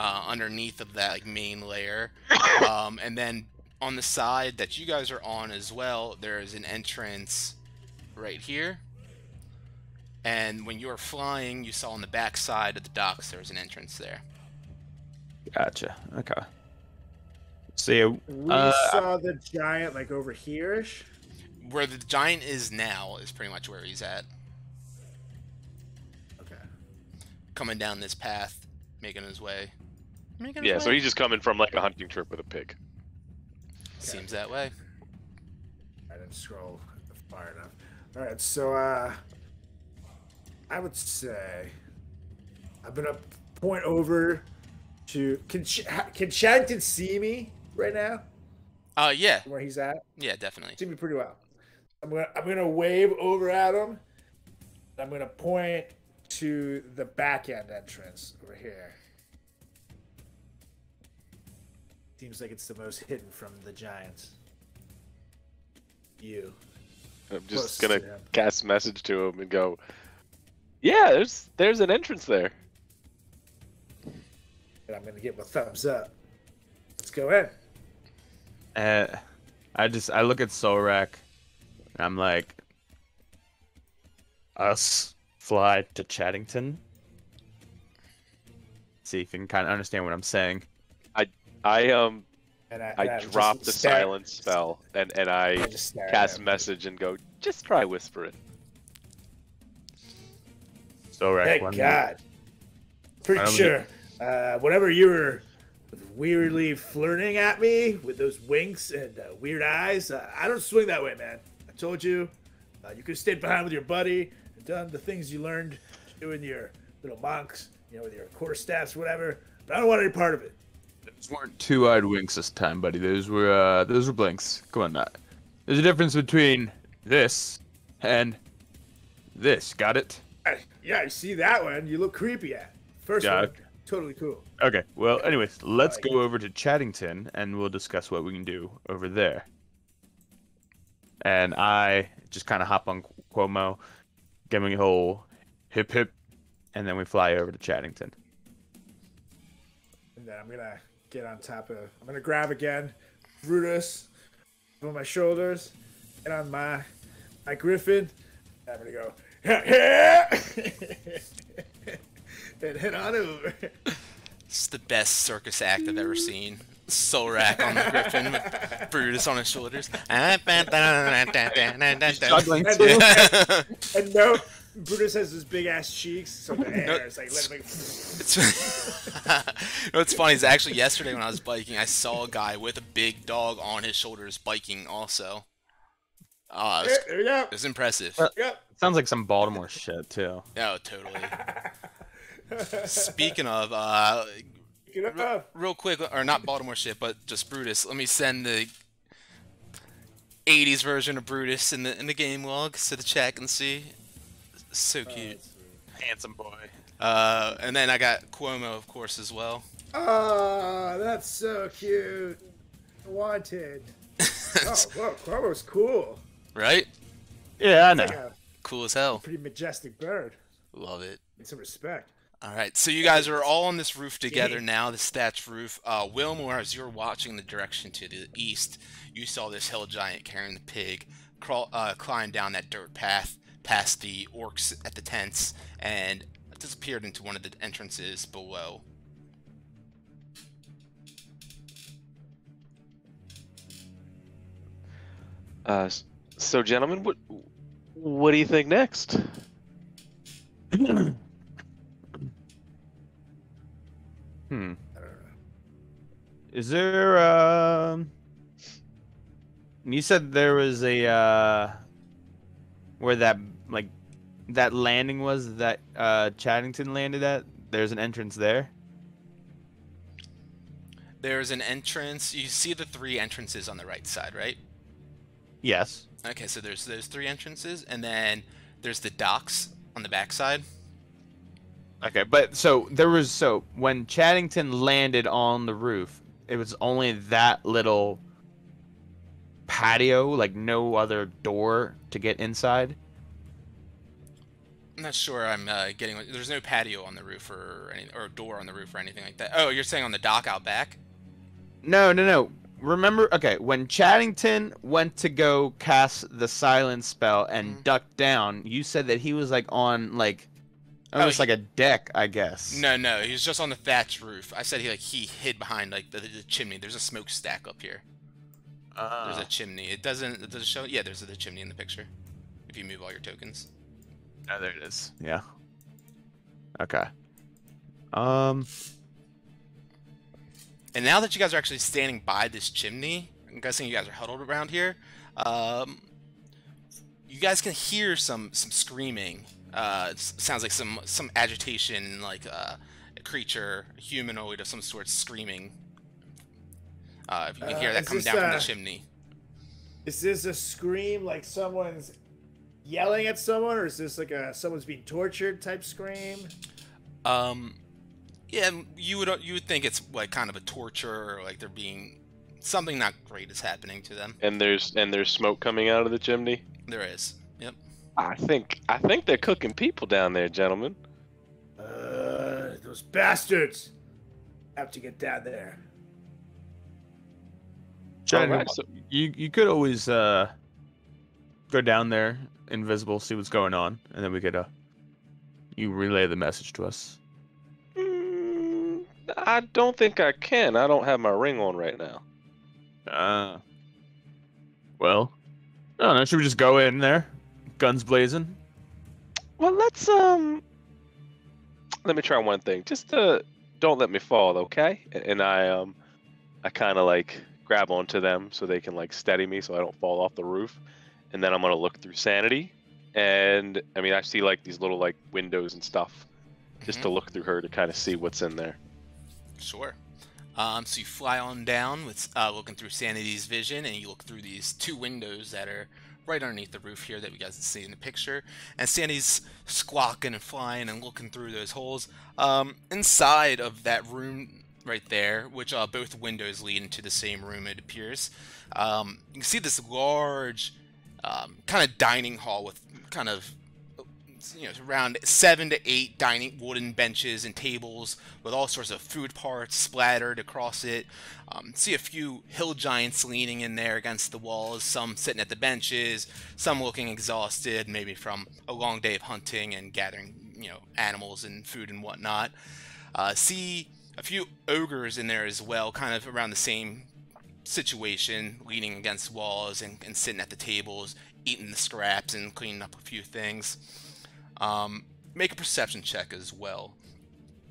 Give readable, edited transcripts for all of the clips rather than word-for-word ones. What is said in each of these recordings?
underneath of that like main layer, and then on the side that you guys are on as well, there is an entrance right here. And when you were flying, you saw on the back side of the docks there was an entrance there. Gotcha. Okay. See, We saw the giant like over here-ish. Where the giant is now is pretty much where he's at. Okay. Coming down this path, making his way. Yeah, so he's just coming from like a hunting trip with a pig. Seems that way. I didn't scroll far enough. All right, so I would say I'm gonna point over to. Can Chaddington see me right now? Yeah. Where he's at? Yeah, definitely. See me pretty well. I'm gonna wave over at him. I'm gonna point to the back end entrance over here. Seems like it's the most hidden from the giants. You. I'm just gonna cast message to him and go, yeah, there's an entrance there. And I'm gonna give him a thumbs up. Let's go in. I look at Solrak, and I'm like, us fly to Chaddington. See if you can kind of understand what I'm saying. I drop the silence spell and I cast message and go, just try whispering. Solrak, thank God. Pretty sure. Whenever you were weirdly flirting at me with those winks and weird eyes, I don't swing that way, man. I told you, you could have stayed behind with your buddy and done the things you learned doing your little monks, with your quarterstaffs, whatever. But I don't want any part of it. Those weren't two-eyed winks this time, buddy. Those were blinks. Come on, not. There's a difference between this and this. Got it? Yeah, you see that one? You look creepy at. First one, totally cool. Okay. Well, anyways, let's go over to Chaddington and we'll discuss what we can do over there. And I just kind of hop on Cuomo, give me a whole hip hip, and then we fly over to Chaddington. And then I'm gonna get on top of. I'm gonna grab again, Brutus, on my shoulders, and on my griffin. I'm gonna go and head on over. It's the best circus act I've ever seen. Solrak on the griffin with Brutus on his shoulders. Juggling And no, Brutus has his big ass cheeks, so the hair is like let him. What's funny is actually yesterday when I was biking, I saw a guy with a big dog on his shoulders biking also. There you go. It was impressive. Yep. Sounds like some Baltimore shit too. Oh, totally. Speaking of, real quick, or not Baltimore shit, but just Brutus. Let me send the '80s version of Brutus in the game log so the chat can see. So cute, Handsome boy. and then I got Cuomo, of course, as well. Oh, that's so cute. Wanted. Oh, whoa, Cuomo's cool. Right? Yeah, I know. Like a Cool as hell. pretty majestic bird. Love it. Need some respect. All right, so you guys are all on this roof together now, the thatched roof. Wilmore, as you're watching the direction to the east, you saw this hill giant carrying the pig climb down that dirt path past the orcs at the tents and disappeared into one of the entrances below. So gentlemen, what do you think next? Is there you said there was a where that landing was that Chaddington landed at? There's an entrance there? There's an entrance. You see the 3 entrances on the right side, right? Yes. Okay, so there's those 3 entrances, and then there's the docks on the back side. Okay, but so when Chaddington landed on the roof, it was only that little patio, like no other door to get inside? I'm not sure I'm getting. There's no patio on the roof or any, or door on the roof or anything like that. Oh, you're saying on the dock out back? No. Remember, okay, when Chattington went to go cast the silence spell and ducked down, you said that he was like on like almost like a deck, I guess. No, he was just on the thatch roof. I said he hid behind like the chimney. There's a smokestack up here. There's a chimney. It doesn't show. Yeah, there's the chimney in the picture. If you move all your tokens. Oh, there it is. Yeah. Okay. And now that you guys are actually standing by this chimney, I'm guessing you guys are huddled around here. You guys can hear some screaming. It sounds like some agitation, like a creature, a humanoid of some sort, screaming. If you can hear that coming down from the chimney. Is this a scream like someone's yelling at someone, or is this like someone's being tortured type scream? Yeah, you would think it's like kind of a torture, or like they're being something not great is happening to them. And there's smoke coming out of the chimney. There is. Yep. I think they're cooking people down there, gentlemen. Those bastards have to get down there. Right, so you could always go down there, invisible, see what's going on, and then we could you relay the message to us. I don't think I can. I don't have my ring on right now. Well, I don't know. Should we just go in there, guns blazing? Well, let's let me try one thing. Just don't let me fall, okay? And I kind of like grab onto them so they can like steady me so I don't fall off the roof. And then I'm gonna look through sanity, and I mean I see like these little like windows and stuff, just to look through her to kind of see what's in there. Sure. So you fly on down with looking through Sanity's vision, and you look through these two windows that are right underneath the roof here that we guys can see in the picture. And Sanity's squawking and flying and looking through those holes. Inside of that room right there, which both windows lead into the same room, it appears. You can see this large kind of dining hall with kind of around 7 to 8 dining wooden benches and tables with all sorts of food parts splattered across it. See a few hill giants leaning in there against the walls, some sitting at the benches, some looking exhausted, maybe from a long day of hunting and gathering, animals and food and whatnot. See a few ogres in there as well, kind of around the same situation, leaning against walls and sitting at the tables, eating the scraps and cleaning up a few things. Make a perception check as well.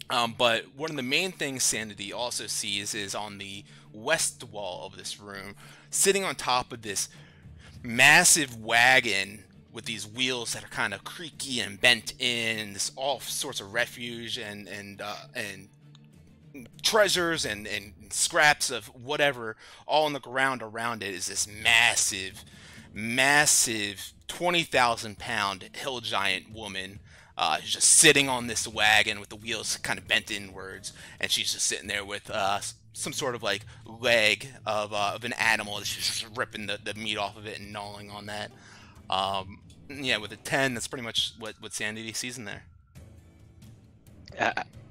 But one of the main things Sanity also sees is on the west wall of this room, sitting on top of this massive wagon with these wheels that are kind of creaky and bent in, this all sorts of refuge and treasures and scraps of whatever all on the ground around it, is this massive 20,000-pound hill giant woman who's just sitting on this wagon with the wheels kind of bent inwards, and she's just sitting there with some sort of like leg of an animal, and she's just ripping the meat off of it and gnawing on that. Yeah, with a 10, that's pretty much what Sanity sees in there.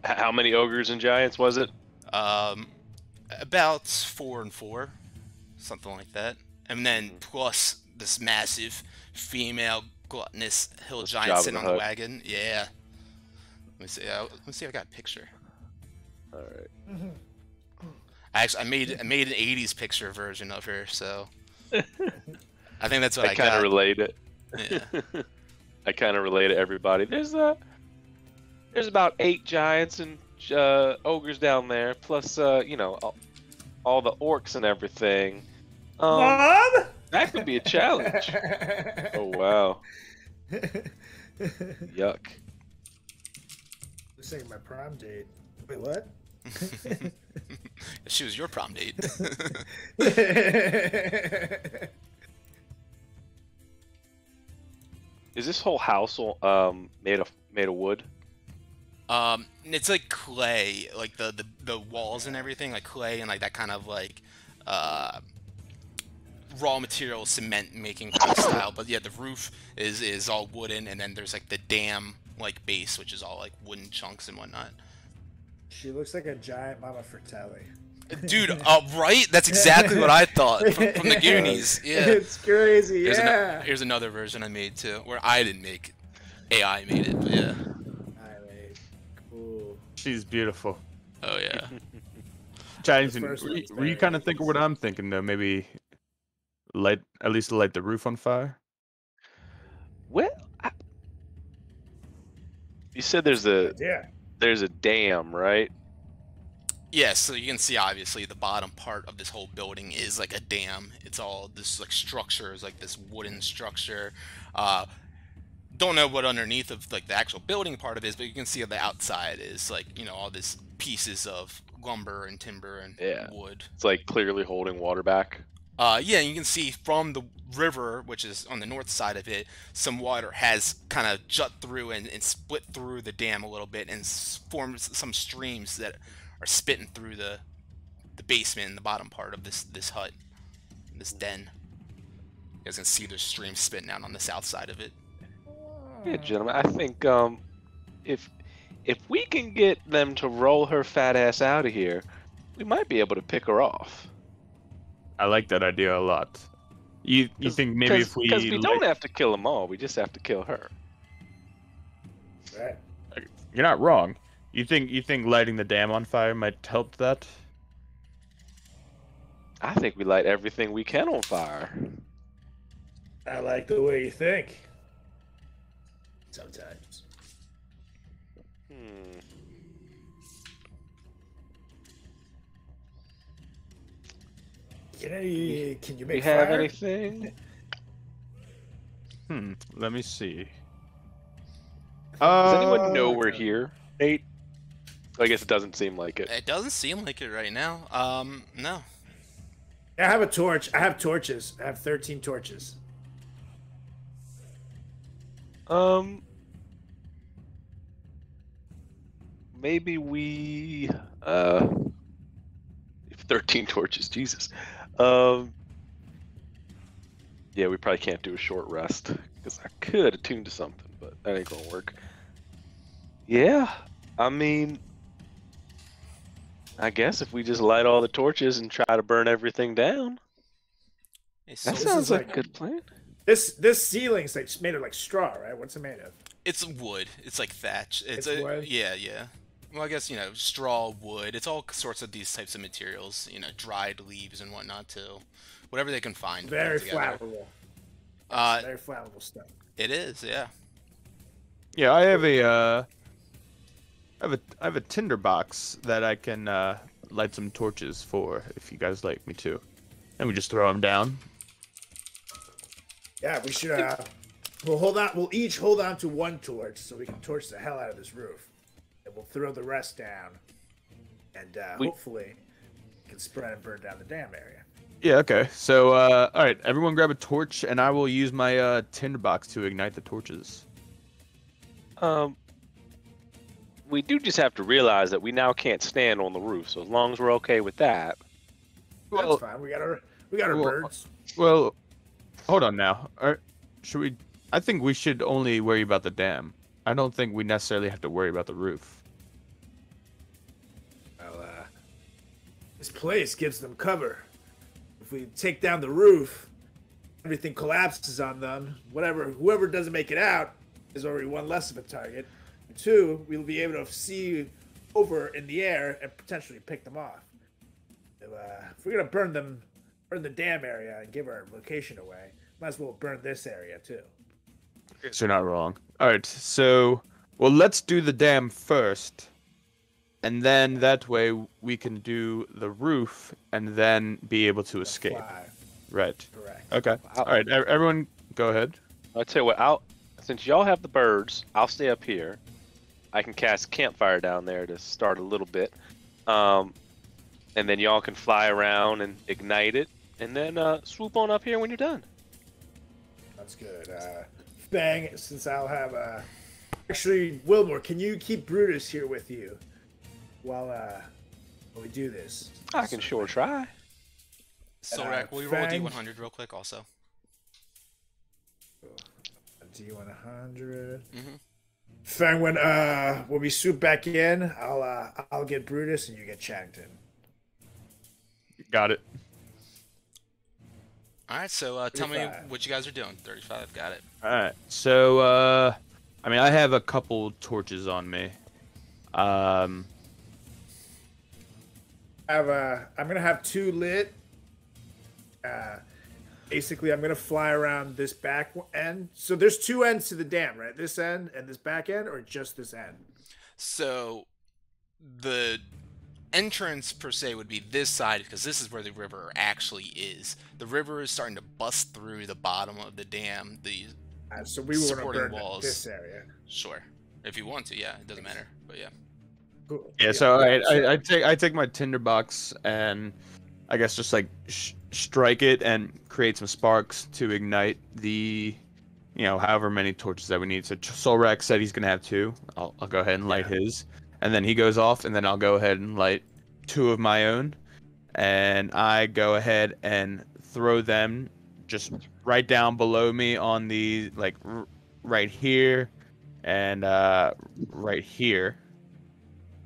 How many ogres and giants was it? About 4 and 4, something like that, and then plus this massive female gluttonous hill giant sitting on the wagon. Yeah. Let me see. Let me see if I got a picture. All right. I made an '80s picture version of her, so I think that's what I kind of relate it. Yeah. I kind of relate to everybody. There's about 8 giants and ogres down there, plus all the orcs and everything. Mom? That could be a challenge. Oh, wow. Yuck. This ain't my prom date. Wait, what? She was your prom date. Is this whole house made of wood? It's like clay, like the walls and everything, like clay and like that kind of like raw material cement making kind of style. But yeah, the roof is all wooden, and then there's like the dam like base, which is all like wooden chunks and whatnot. She looks like a giant Mama Fratelli. Dude, right? That's exactly what I thought from the Goonies. Yeah. It's crazy. Here's another version I made too, where I didn't make it. AI made it, but yeah. Cool. She's beautiful. Oh yeah. Chaddington, were you kind of thinking what I'm thinking though? Maybe at least light the roof on fire. Well, you said there's a dam, right? Yes, so you can see obviously the bottom part of this whole building is like a dam. It's all this like structure, is like this wooden structure. Don't know what underneath of like the actual building part of it is, but you can see on the outside is like, you know, all this pieces of lumber and timber and wood. It's like clearly holding water back. Yeah, you can see from the river, which is on the north side of it, some water has kind of jut through and split through the dam a little bit and formed some streams that are spitting through the basement and the bottom part of this hut, this den. You guys can see there's streams spitting out on the south side of it. Yeah, gentlemen, I think if we can get them to roll her fat ass out of here, we might be able to pick her off. I like that idea a lot. You think maybe if we... Because we don't have to kill them all, we just have to kill her. Right. You're not wrong. You think lighting the dam on fire might help that? I think we light everything we can on fire. I like the way you think. Sometimes. Can you make have fire? anything? Let me see. Does anyone know we're here, Nate? I guess it doesn't seem like it. It doesn't seem like it right now. No. I have a torch. I have torches. I have 13 torches. Maybe we 13 torches, Jesus. Yeah, we probably can't do a short rest because I could attune to something, but that ain't gonna work. Yeah, I mean, I guess if we just light all the torches and try to burn everything down. Hey, That sounds like a good plan. This ceiling's like made of like straw, right? What's it made of? It's wood. It's like thatch. It's wood? Yeah. Well, I guess, you know, straw, wood. It's all sorts of these types of materials. You know, dried leaves and whatnot too. Whatever they can find. Very flammable. Very flammable stuff. It is, yeah. Yeah, I have a tinder box that I can light some torches for if you guys like me to, and we just throw them down. Yeah, we should. We'll hold on. We'll each hold on to one torch so we can torch the hell out of this roof, and we'll throw the rest down, and hopefully, we can spread and burn down the dam area. Yeah. Okay. So, all right, everyone, grab a torch, and I will use my tinder box to ignite the torches. We do just have to realize that we now can't stand on the roof. So as long as we're okay with that, That's fine. We got our birds. Well, hold on now. Should we? I think we should only worry about the dam. I don't think we necessarily have to worry about the roof. Well, this place gives them cover. If we take down the roof, everything collapses on them. Whoever doesn't make it out is already one less of a target. And two, we'll be able to see over in the air and potentially pick them off. So, if we're gonna burn the dam area and give our location away, might as well burn this area too. So you're not wrong. All right. So, well, let's do the dam first, and then that way we can do the roof and then be able to escape. Fly. Right. Correct. Okay. All right. Everyone, go ahead. I'll tell you what. Since y'all have the birds, I'll stay up here. I can cast a campfire down there to start a little bit, and then y'all can fly around and ignite it, and then swoop on up here when you're done. That's good. Bang, since I'll have actually, Wilmore, can you keep Brutus here with you while we do this? I can sure try. Solrak, will you roll a D100 real quick also? A D100. Mm-hmm. Fang, when we swoop back in, I'll get Brutus and you get Chattington. Got it. All right, so tell me 35. what you guys are doing. 35, got it. All right. So, I mean, I have a couple torches on me. I'm gonna have 2 lit. Basically, I'm gonna fly around this back end. So there's 2 ends to the dam, right? This end and this back end, or just this end? So the entrance per se would be this side because this is where the river actually is. The river is starting to bust through the bottom of the dam. The So we want to supporting burn walls. this area. Sure, if you want to, yeah, it doesn't matter, but yeah. Cool. Yeah. So I take my tinderbox and I guess just like strike it and create some sparks to ignite the, however many torches that we need. So Solrak said he's gonna have 2. I'll go ahead and light his, and then he goes off, and then I'll go ahead and light 2 of my own, and I go ahead and throw them just right down below me on the right here and right here.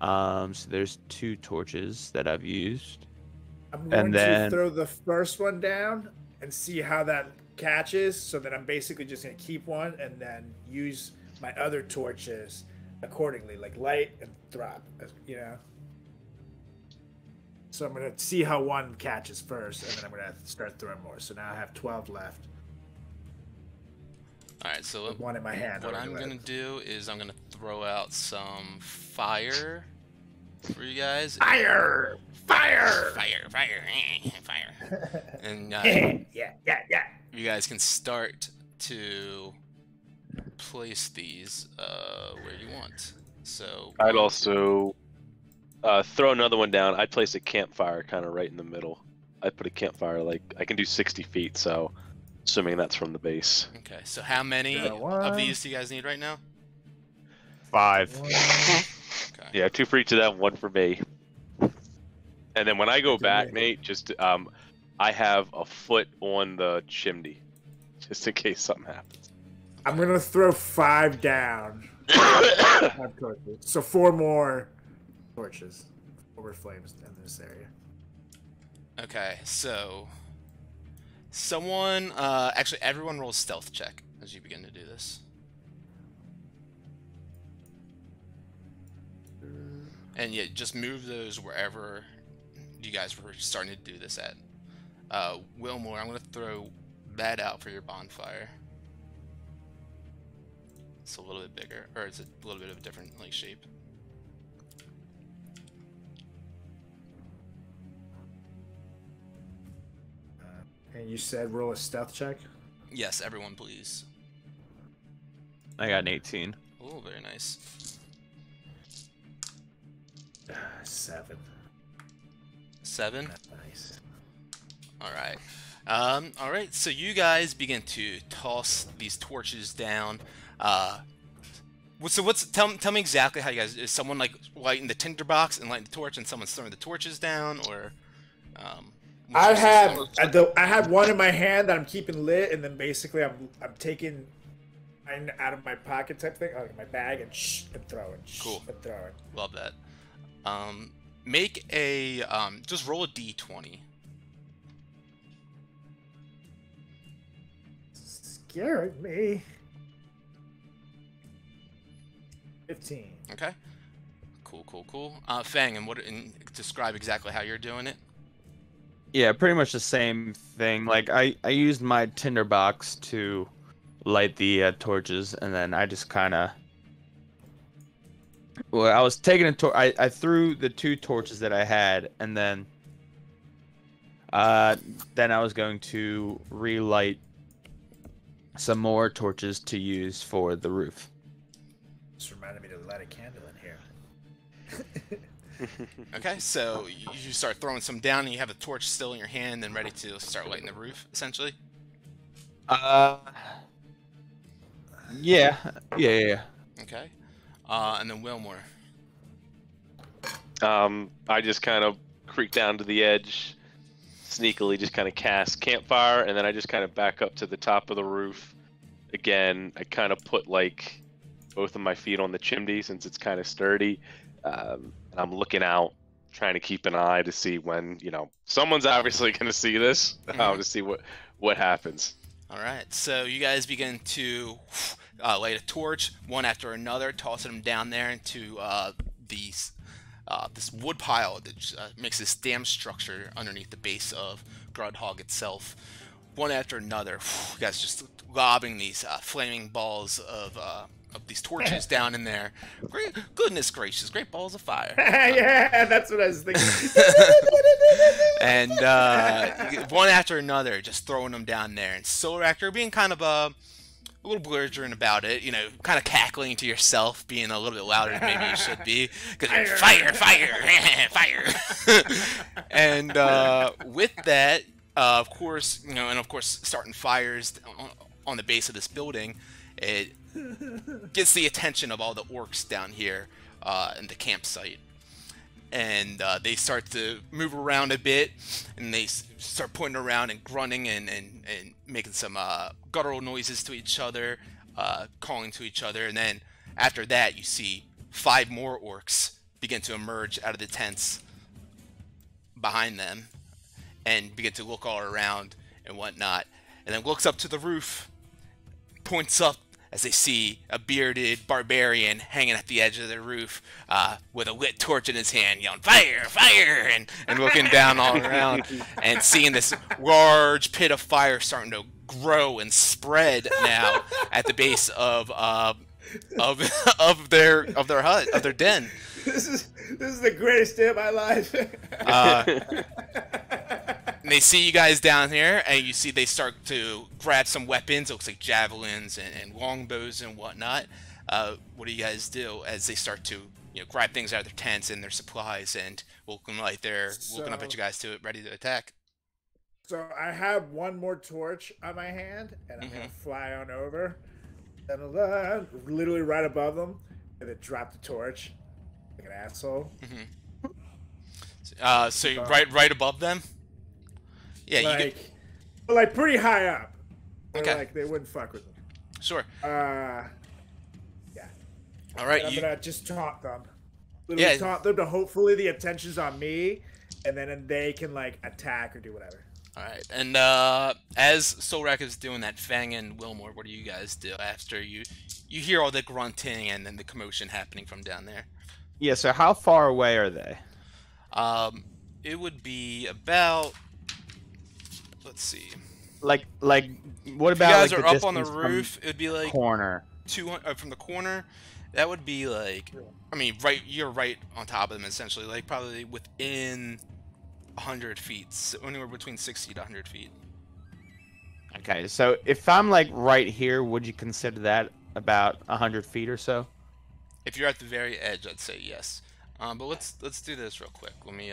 So there's 2 torches that I've used. I'm going And to then- throw the first one down and see how that catches. So that I'm basically just gonna keep one and then use my other torches accordingly, like light and drop. So I'm gonna see how one catches first, and then I'm gonna start throwing more. So now I have 12 left. All right, so With one in my hand. what already I'm gonna lit. do is I'm gonna throw out some fire for you guys. Fire! Fire! Fire! And Yeah. you guys can start to place these where you want. So I'd also throw another one down. I'd place a campfire kind of right in the middle. I'd put a campfire I can do 60 feet, so assuming that's from the base. Okay, so how many Got one. of these do you guys need right now? 5. Okay. Yeah, 2 for each of them, 1 for me. And then when I go Okay. back, Nate, just I have a foot on the chimney, just in case something happens. I'm gonna throw 5 down. 5 torches. So 4 more torches. 4 more flames in this area. Okay, so someone, actually everyone rolls stealth check as you begin to do this. And yeah, just move those wherever you guys were starting to do this at. Wilmore, I'm going to throw that out for your bonfire. It's a little bit bigger, or it's a little bit of a different shape. And you said roll a stealth check? Yes, everyone please. I got an 18. Oh, very nice. 7. 7? That's nice. Alright. Alright, so you guys begin to toss these torches down. Tell me exactly how you guys, is someone lighting the tinderbox and lighting the torch and someone's throwing the torches down, or I have one in my hand that I'm keeping lit, and then basically I'm taking mine out of my pocket type thing, out of my bag, and throwing. Cool. And throwing. Love that. Make a just roll a d20. Scaring me. 15. Okay. Cool. Fang, and describe exactly how you're doing it. Yeah, pretty much the same thing. Like I used my tinderbox to light the torches, and then I just kind of. Well, I was taking I threw the 2 torches that I had, and then I was going to relight some more torches to use for the roof. Just reminded me to light a candle in here. Okay, so you start throwing some down, and you have a torch still in your hand and ready to start lighting the roof, essentially. Yeah. Okay. And then Wilmore. I just kind of creep down to the edge, sneakily just kind of cast campfire, and then I just kind of back up to the top of the roof. Again, I kind of put both of my feet on the chimney since it's kind of sturdy, and I'm looking out, trying to keep an eye to see when someone's obviously going to see this, to see what happens. All right, so you guys begin to light a torch one after another, tossing them down there into this wood pile that makes this dam structure underneath the base of Grudhog itself. One after another, you guys just lobbing these flaming balls of these torches down in there. Goodness gracious, great balls of fire. Yeah, that's what I was thinking. And one after another, just throwing them down there. And Soulractor being kind of a little belligerent about it, kind of cackling to yourself, being a little bit louder than maybe you should be, because you're fire, fire. And with that, of course, starting fires on the base of this building, it gets the attention of all the orcs down here in the campsite. And they start to move around a bit, and they start pointing around and grunting and making some guttural noises to each other, calling to each other. And then after that, you see 5 more orcs begin to emerge out of the tents behind them and begin to look all around and whatnot. And then looks up to the roof, points up as they see a bearded barbarian hanging at the edge of the roof with a lit torch in his hand, yelling, fire, fire, and looking down all around and seeing this large pit of fire starting to grow and spread now at the base of their hut, of their den. This is the greatest day of my life. And they see you guys down here, and you see they start to grab some weapons. It looks like javelins and longbows and whatnot. What do you guys do as they start to grab things out of their tents and their supplies and looking like they're looking up at you guys to ready to attack? So I have one more torch on my hand, and I'm gonna fly on over, and literally right above them, and then drop the torch like an asshole. So you're right above them. Yeah, like pretty high up. Okay. Like they wouldn't fuck with them. Sure. Yeah. All right. And I'm gonna just taunt them. Literally taunt them to hopefully the attention's on me, and then they can like attack or do whatever. All right. And as Solrak is doing that, Fang and Wilmore, what do you guys do after you hear all the grunting and then the commotion happening from down there? Yeah. So how far away are they? It would be about. Let's see. Like, what about? If you guys like, are up on the roof, it'd be like corner. 200 from the corner. That would be like, I mean, you're right on top of them essentially, like probably within 100 feet, so anywhere between 60 to 100 feet. Okay, so if I'm like right here, would you consider that about 100 feet or so? If you're at the very edge, I'd say yes. But let's do this real quick. Let me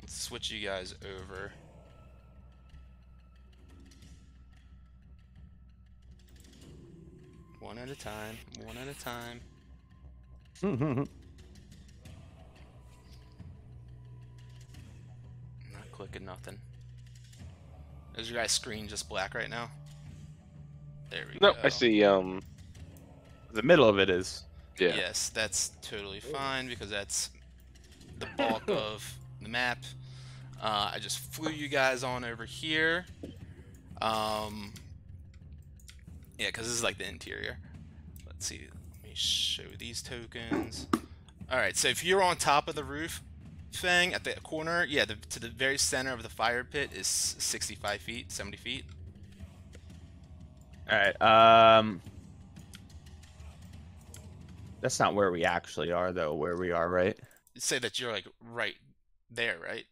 let's switch you guys over. One at a time. One at a time. Not clicking nothing. Is your guys' screen just black right now? There we go. No, I see. The middle of it is. Yeah. Yes, that's totally fine because that's the bulk of the map. I just flew you guys on over here. Yeah, because this is like the interior. Let's see. Let me show these tokens. Alright, so if you're on top of the roof, Fang, at the corner, yeah, to the very center of the fire pit is 65 feet, 70 feet. Alright, that's not where we actually are, though, where we are, right? You'd say that you're, like, right there, right?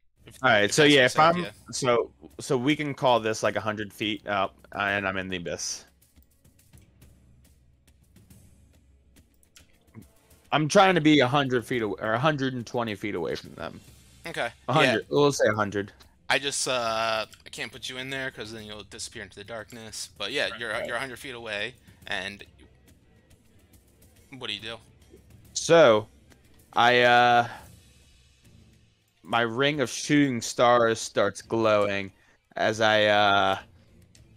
Alright, so yeah, if I'm... Yeah. So we can call this, like, 100 feet up, and I'm in the abyss. I'm trying to be 100 feet away, or 120 feet away from them. Okay. 100. Yeah. We'll say 100. I just I can't put you in there because then you'll disappear into the darkness. But yeah, you're 100 feet away, and what do you do? So, my ring of shooting stars starts glowing as I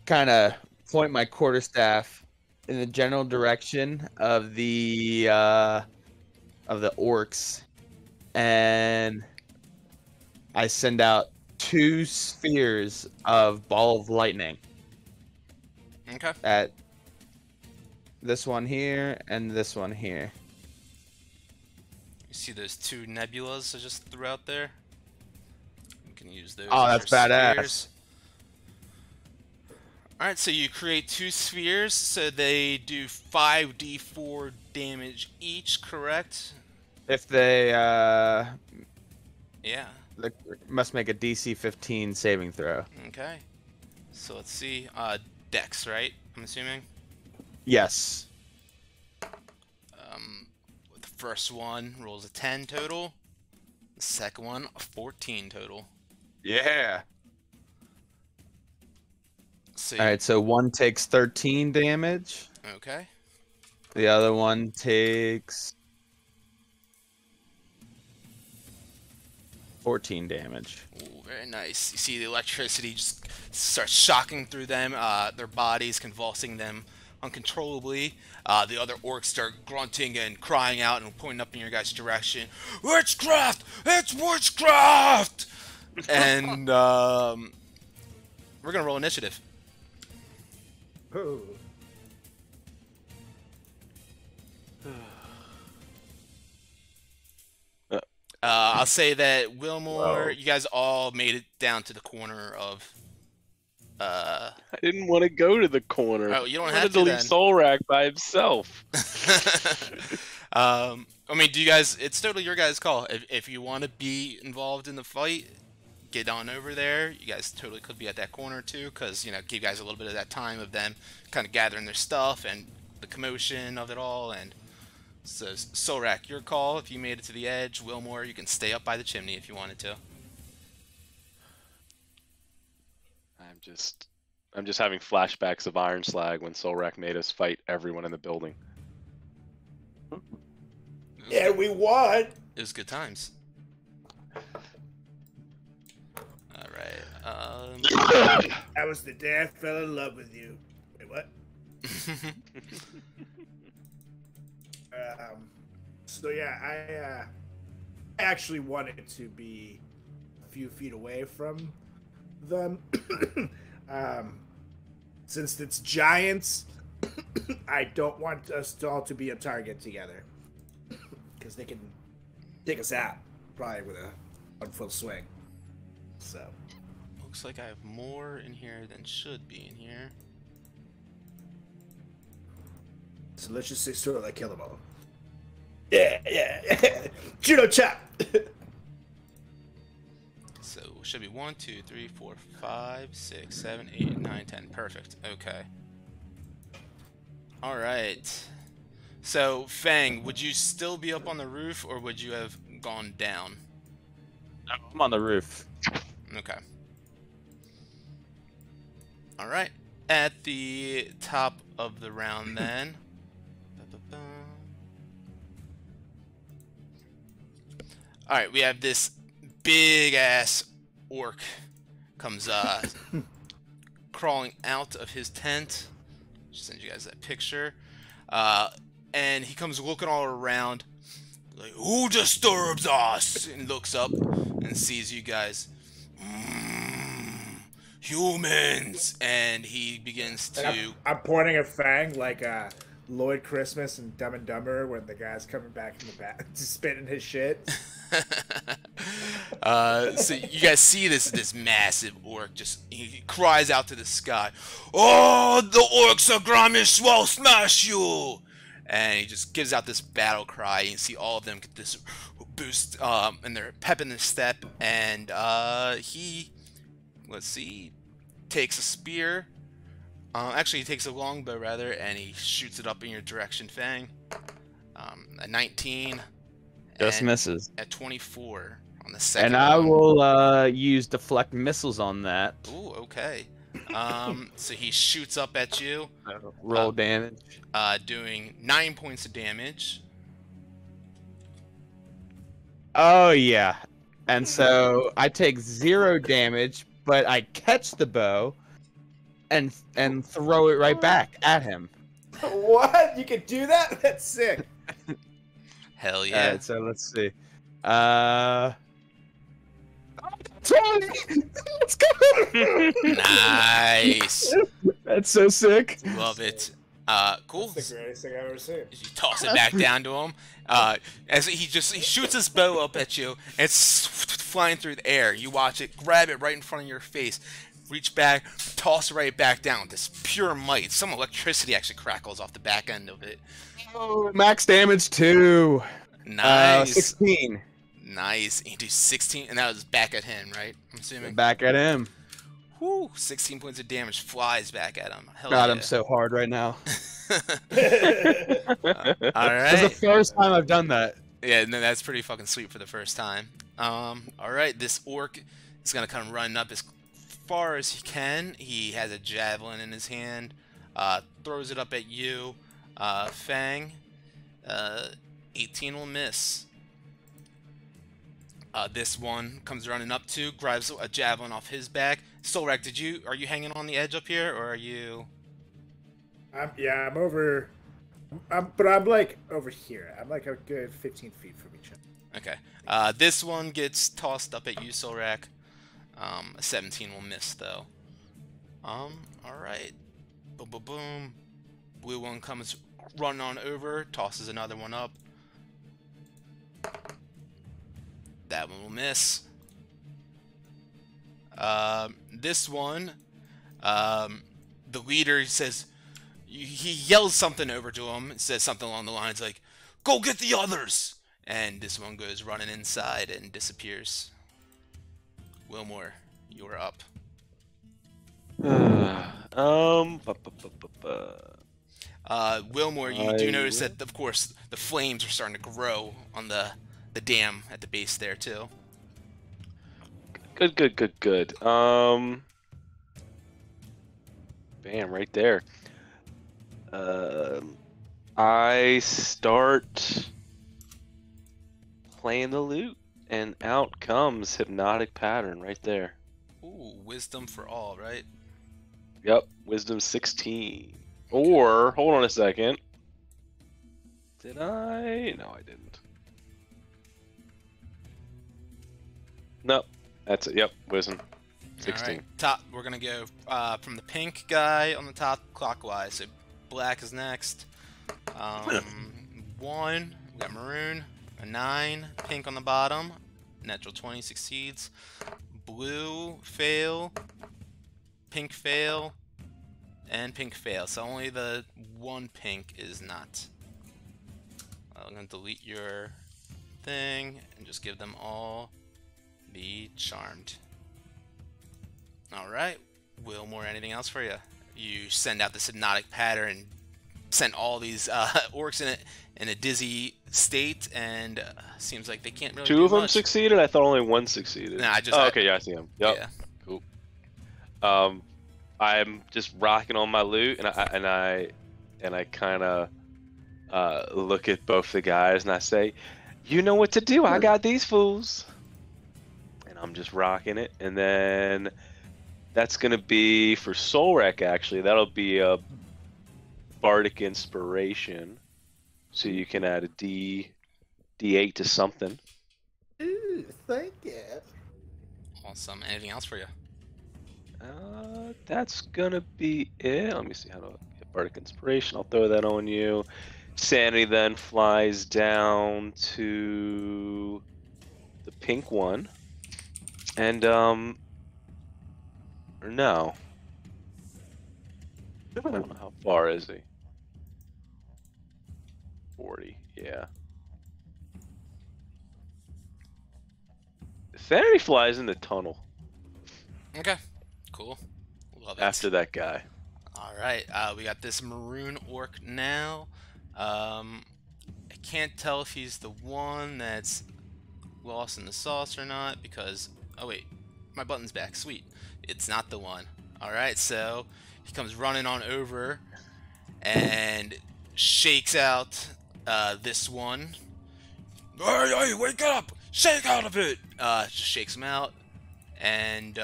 kind of point my quarterstaff in the general direction of the orcs, and I send out 2 spheres of ball of lightning Okay. at this one here and this one here. You see those 2 nebulas I just threw out there? You can use those Oh, as that's your badass. spheres. Alright, so you create 2 spheres, so they do 5d4 damage each, correct? If they Yeah. must make a DC 15 saving throw. Okay. So let's see. Dex, right? I'm assuming. Yes. The first one rolls a 10 total. The second one, a 14 total. Yeah. So All right, so one takes 13 damage. okay. The other one takes 14 damage. Ooh, very nice. You see the electricity just starts shocking through them, their bodies, convulsing them uncontrollably. The other orcs start grunting and crying out and pointing up in your guys' direction. Witchcraft! It's witchcraft! And we're gonna roll initiative. Oh. I'll say that Wilmore, Whoa. you guys all made it down to the corner of. I didn't want to go to the corner. Oh, you don't I have wanted to to leave then. Solrak by himself. I mean, do you guys? It's totally your guys' call. If you want to be involved in the fight, get on over there. You guys totally could be at that corner too, because give you guys a little bit of that time of them kind of gathering their stuff and the commotion of it all. And so, Solrak, your call. If you made it to the edge, Wilmore, you can stay up by the chimney if you wanted to. I'm just having flashbacks of Iron Slag when Solrak made us fight everyone in the building. Yeah, we won. It was good times. All right. That was the day I fell in love with you. Wait, what? So yeah, I actually wanted to be a few feet away from them. Since it's giants, I don't want us all to be a target together, because they can take us out probably with a one full swing. So Looks like I have more in here than should be in here. So let's just say sort of like kill them all. Yeah. Judo chop. So should be 1, 2, 3, 4, 5, 6, 7, 8, 9, 10. Perfect. Okay. All right. So Fang, would you still be up on the roof, or would you have gone down? I'm on the roof. Okay. All right. At the top of the round, then. All right, we have this big ass orc comes crawling out of his tent. Just send you guys that picture. And he comes looking all around, like, who disturbs us? And looks up and sees you guys. Humans. And he begins to. I'm pointing a Fang like Lloyd Christmas and Dumb and Dumber when the guy's coming back from the back, spitting his shit. So you guys see this massive orc, just he cries out to the sky, "Oh, the orcs of Gramish will smash you!" And he just gives out this battle cry. You see all of them get this boost, and they're pep in their step. And he, let's see, takes a spear. Actually, he takes a longbow rather, and he shoots it up in your direction, Fang. A 19. Just and misses. at 24 on the second. And I one. will use deflect missiles on that. Ooh, okay. So he shoots up at you, Roll damage. doing 9 points of damage. Oh yeah. And so I take 0 damage, but I catch the bow, and throw it right back at him. What? You can do that? That's sick. Hell yeah. Alright, so let's see. 20! Let's go! Nice. That's so sick. Love it. Cool. That's the greatest thing I've ever seen. You toss it back down to him. As he shoots his bow up at you, and it's flying through the air. You watch it, grab it right in front of your face, reach back, toss it right back down with this pure might. Some electricity actually crackles off the back end of it. Oh, max damage 2. Nice. 16. Nice. You do 16, and that was back at him, right? I'm assuming. Back at him. Whoo! 16 points of damage flies back at him. Hell God, yeah. I'm so hard right now. All It's right. the first time I've done that. Yeah, no, that's pretty fucking sweet for the first time. All right, this orc is gonna come running up as far as he can. He has a javelin in his hand. Throws it up at you, Fang. 18 will miss. This one comes running up to, grabs a javelin off his back. Solrak, are you hanging on the edge up here, or are you? I'm over. But I'm like over here. I'm like a good 15 feet from each other. Okay. This one gets tossed up at you, Solrak. A 17 will miss though. All right. Boom, boom, boom. Blue one comes running on over, tosses another one up. That one will miss. This one, the leader says, he yells something over to him, says something along the lines like, "Go get the others!" And this one goes running inside and disappears. Wilmore, you are up. Wilmore, you do notice that, of course, the flames are starting to grow on the dam at the base there too. Good. Bam, right there. I start playing the lute, and out comes Hypnotic Pattern right there. Ooh, wisdom for all, right? Yep, wisdom 16. Or, hold on a second. Did I? No, I didn't. Nope, that's it. Yep, wisdom 16. All right. Top, we're gonna go from the pink guy on the top clockwise. So black is next. 1. We got maroon. A 9. Pink on the bottom. Natural 20 succeeds. Blue fail. Pink fail. And pink fail. So only the one pink is not. I'm gonna delete your thing and just give them all be charmed. Alright, Wilmore, anything else for you? You send out this hypnotic pattern and send all these orcs in a dizzy state, and seems like they can't really Two do of them much. succeeded? I thought only one succeeded. Nah, I just... okay, yeah, I see them. Yep. Yeah. Cool. I'm just rocking on my loot, and I kind of look at both the guys, and I say, "You know what to do. I got these fools." And I'm just rocking it, and then that's gonna be for Solrak. Actually, that'll be a Bardic Inspiration, so you can add a D8 to something. Ooh, thank you. Awesome. Anything else for you? That's gonna be it. Let me see how to get Bardic Inspiration. I'll throw that on you. Sanity then flies down to the pink one. And, or no. I don't know how far is he? 40, yeah. Sanity flies in the tunnel. Okay. Cool. Love it. After that guy. Alright, we got this maroon orc now. I can't tell if he's the one that's lost in the sauce or not, because... Oh wait, my button's back. Sweet. It's not the one. Alright, so he comes running on over and shakes out this one. Hey, wake up! Shake out of it! Just shakes him out, and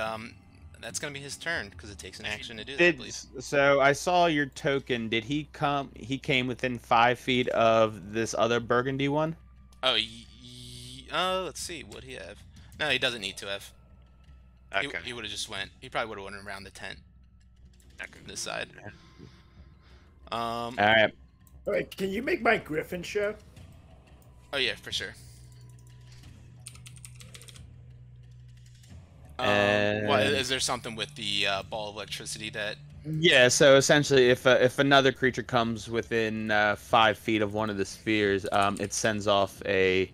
that's gonna be his turn because it takes an action to do that, I believe. So I saw your token. Did he come? He came within 5 feet of this other burgundy one. Oh, let's see. Would he have? No, he doesn't need to have. Okay. He would have just went. He probably would have went around the tent. This side. All right. Wait, can you make my griffin show? Oh yeah, for sure. And... is there something with the ball of electricity that? Yeah. So essentially, if another creature comes within 5 feet of one of the spheres, it sends off a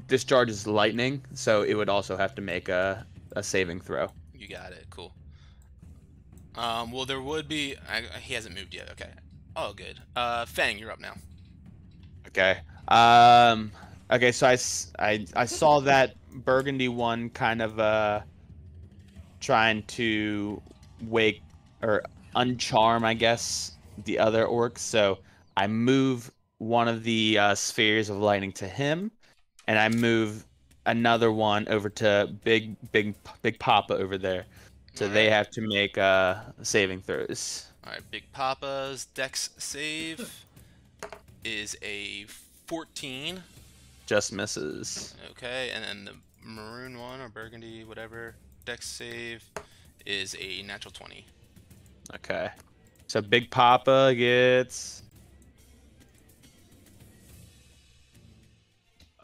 discharges lightning. So it would also have to make a saving throw. You got it. Cool. Well, there would be. He hasn't moved yet. Okay. Oh, good. Fang, you're up now. Okay. Okay. So I saw that burgundy one kind of trying to wake or uncharm, I guess, the other orcs. So I move one of the spheres of lightning to him, and I move another one over to Big Papa over there. So they have to make saving throws. All right, Big Papa's Dex save is a 14. Just misses. Okay, and then the maroon one or burgundy, whatever, Dex save is a natural 20. Okay. So Big Papa gets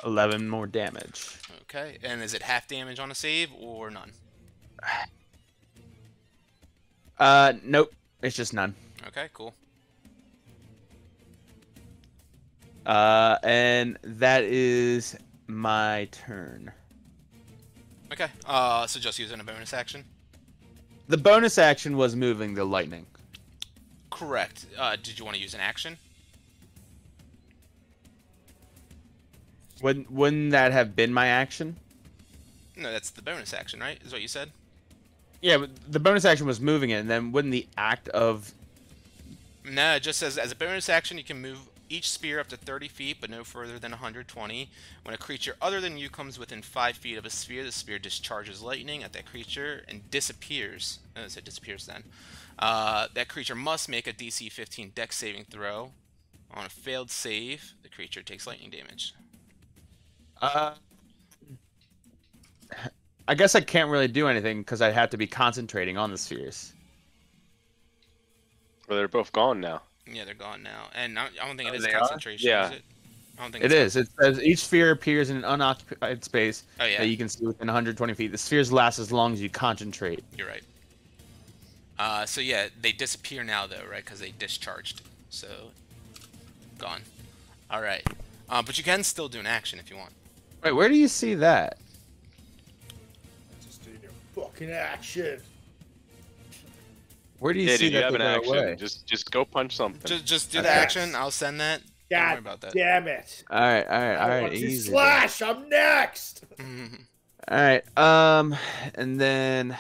11 more damage. Okay, and is it half damage on a save or none? Nope. It's just none. Okay, cool. And that is my turn. Okay, so just using a bonus action? The bonus action was moving the lightning. Correct. Did you want to use an action? Wouldn't that have been my action? No, that's the bonus action, right? Is what you said? Yeah, but the bonus action was moving it, and then wouldn't the act of... No, it just says, as a bonus action, you can move each sphere up to 30 feet, but no further than 120. When a creature other than you comes within 5 feet of a sphere, the sphere discharges lightning at that creature and disappears. It disappears then. That creature must make a DC 15 Dex saving throw. On a failed save, the creature takes lightning damage. I guess I can't really do anything because I have to be concentrating on the spheres. Well, they're both gone now. Yeah, they're gone now. And I don't think it is They concentration, are? Yeah. is it? I don't think It is. It says each sphere appears in an unoccupied space Oh, yeah. that you can see within 120 feet. The spheres last as long as you concentrate. You're right. So yeah, they disappear now though, right? Because they discharged. So, gone. All right. But you can still do an action if you want. Wait, where do you see that? Just do your fucking action. Where do you Yeah, see dude, you that have they an go action. away? Just go punch something. Just do the Okay. action. I'll send that. Don't worry God about that. damn it. All right, I want to easy. slash. I'm next. All right, and then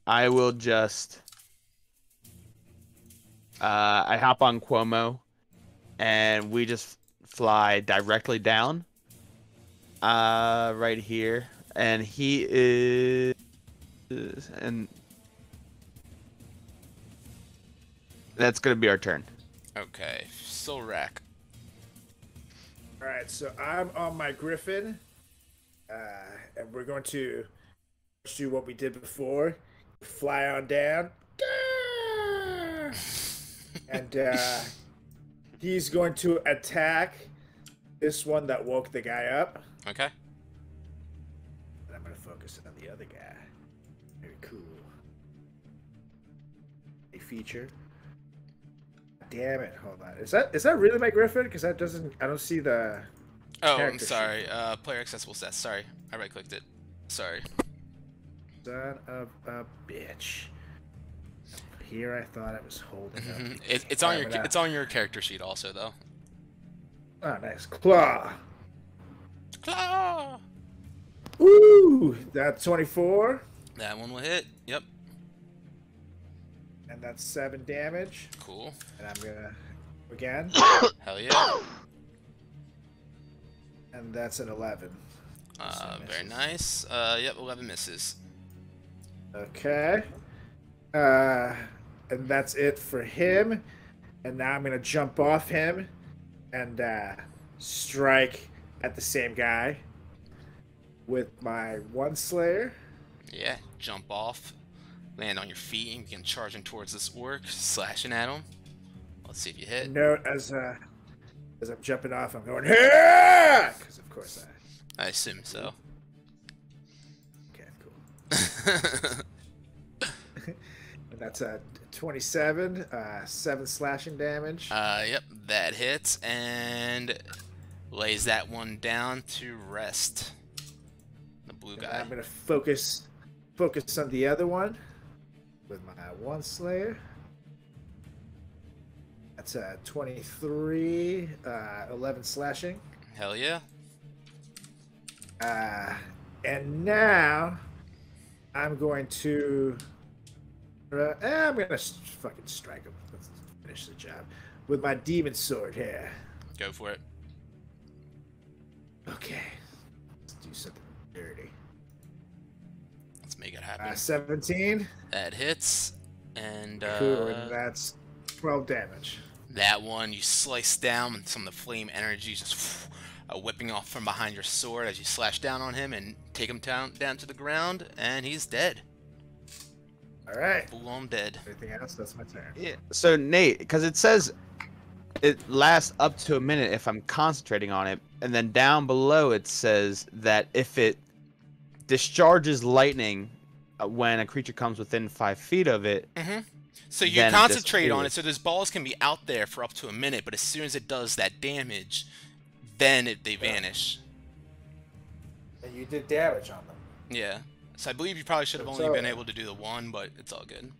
I will just I hop on Cuomo, and we just fly directly down, right here, and he is, and that's gonna be our turn. Okay. Still rack. All right, so I'm on my griffin, and we're going to do what we did before: fly on down, and he's going to attack this one that woke the guy up. Okay. And I'm going to focus on the other guy. Very cool. A feature. Damn it! Hold on. Is that really my griffin? Because that doesn't. I don't see the. Oh, I'm character sorry. Player accessible stats. Sorry, I right-clicked it. Sorry. Son of a bitch. Here I thought I was holding up. It's on your it's on your character sheet also though. Oh, nice claw. Claw. Ooh, that's 24, That one will hit. Yep. and that's 7 damage. Cool. And I'm gonna again, Hell yeah. and that's an 11. Very nice. Yep, 11 misses. Okay. And that's it for him. And now I'm gonna jump off him and strike at the same guy with my one slayer. Yeah, jump off, land on your feet, and begin charging towards this orc, slashing at him. Let's see if you hit. Note as I'm jumping off, I'm going here because of course I assume so. Okay, cool. And that's a 27, 7 slashing damage. Yep, that hits and lays that one down to rest. The blue And guy. I'm gonna focus on the other one with my one slayer. That's a 23, 11 slashing. Hell yeah. And now I'm going to. I'm gonna fucking strike him. Let's finish the job with my demon sword here. Go for it. Okay, let's do something dirty. Let's make it happen. 17. That hits. And Cool, and that's 12 damage. that one you slice down with some of the flame energy just whipping off from behind your sword as you slash down on him and take him down to the ground, and he's dead. All right. Full on dead. Anything else? That's my turn. Yeah. So Nate, because it says it lasts up to a minute if I'm concentrating on it, and then down below it says that if it discharges lightning when a creature comes within 5 feet of it. Mm-hmm. So you Then it concentrate on it, disappears. so those balls can be out there for up to a minute, but as soon as it does that damage, then they vanish. And you did damage on them. Yeah. So I believe you probably should have only So- been able to do the one, but it's all good.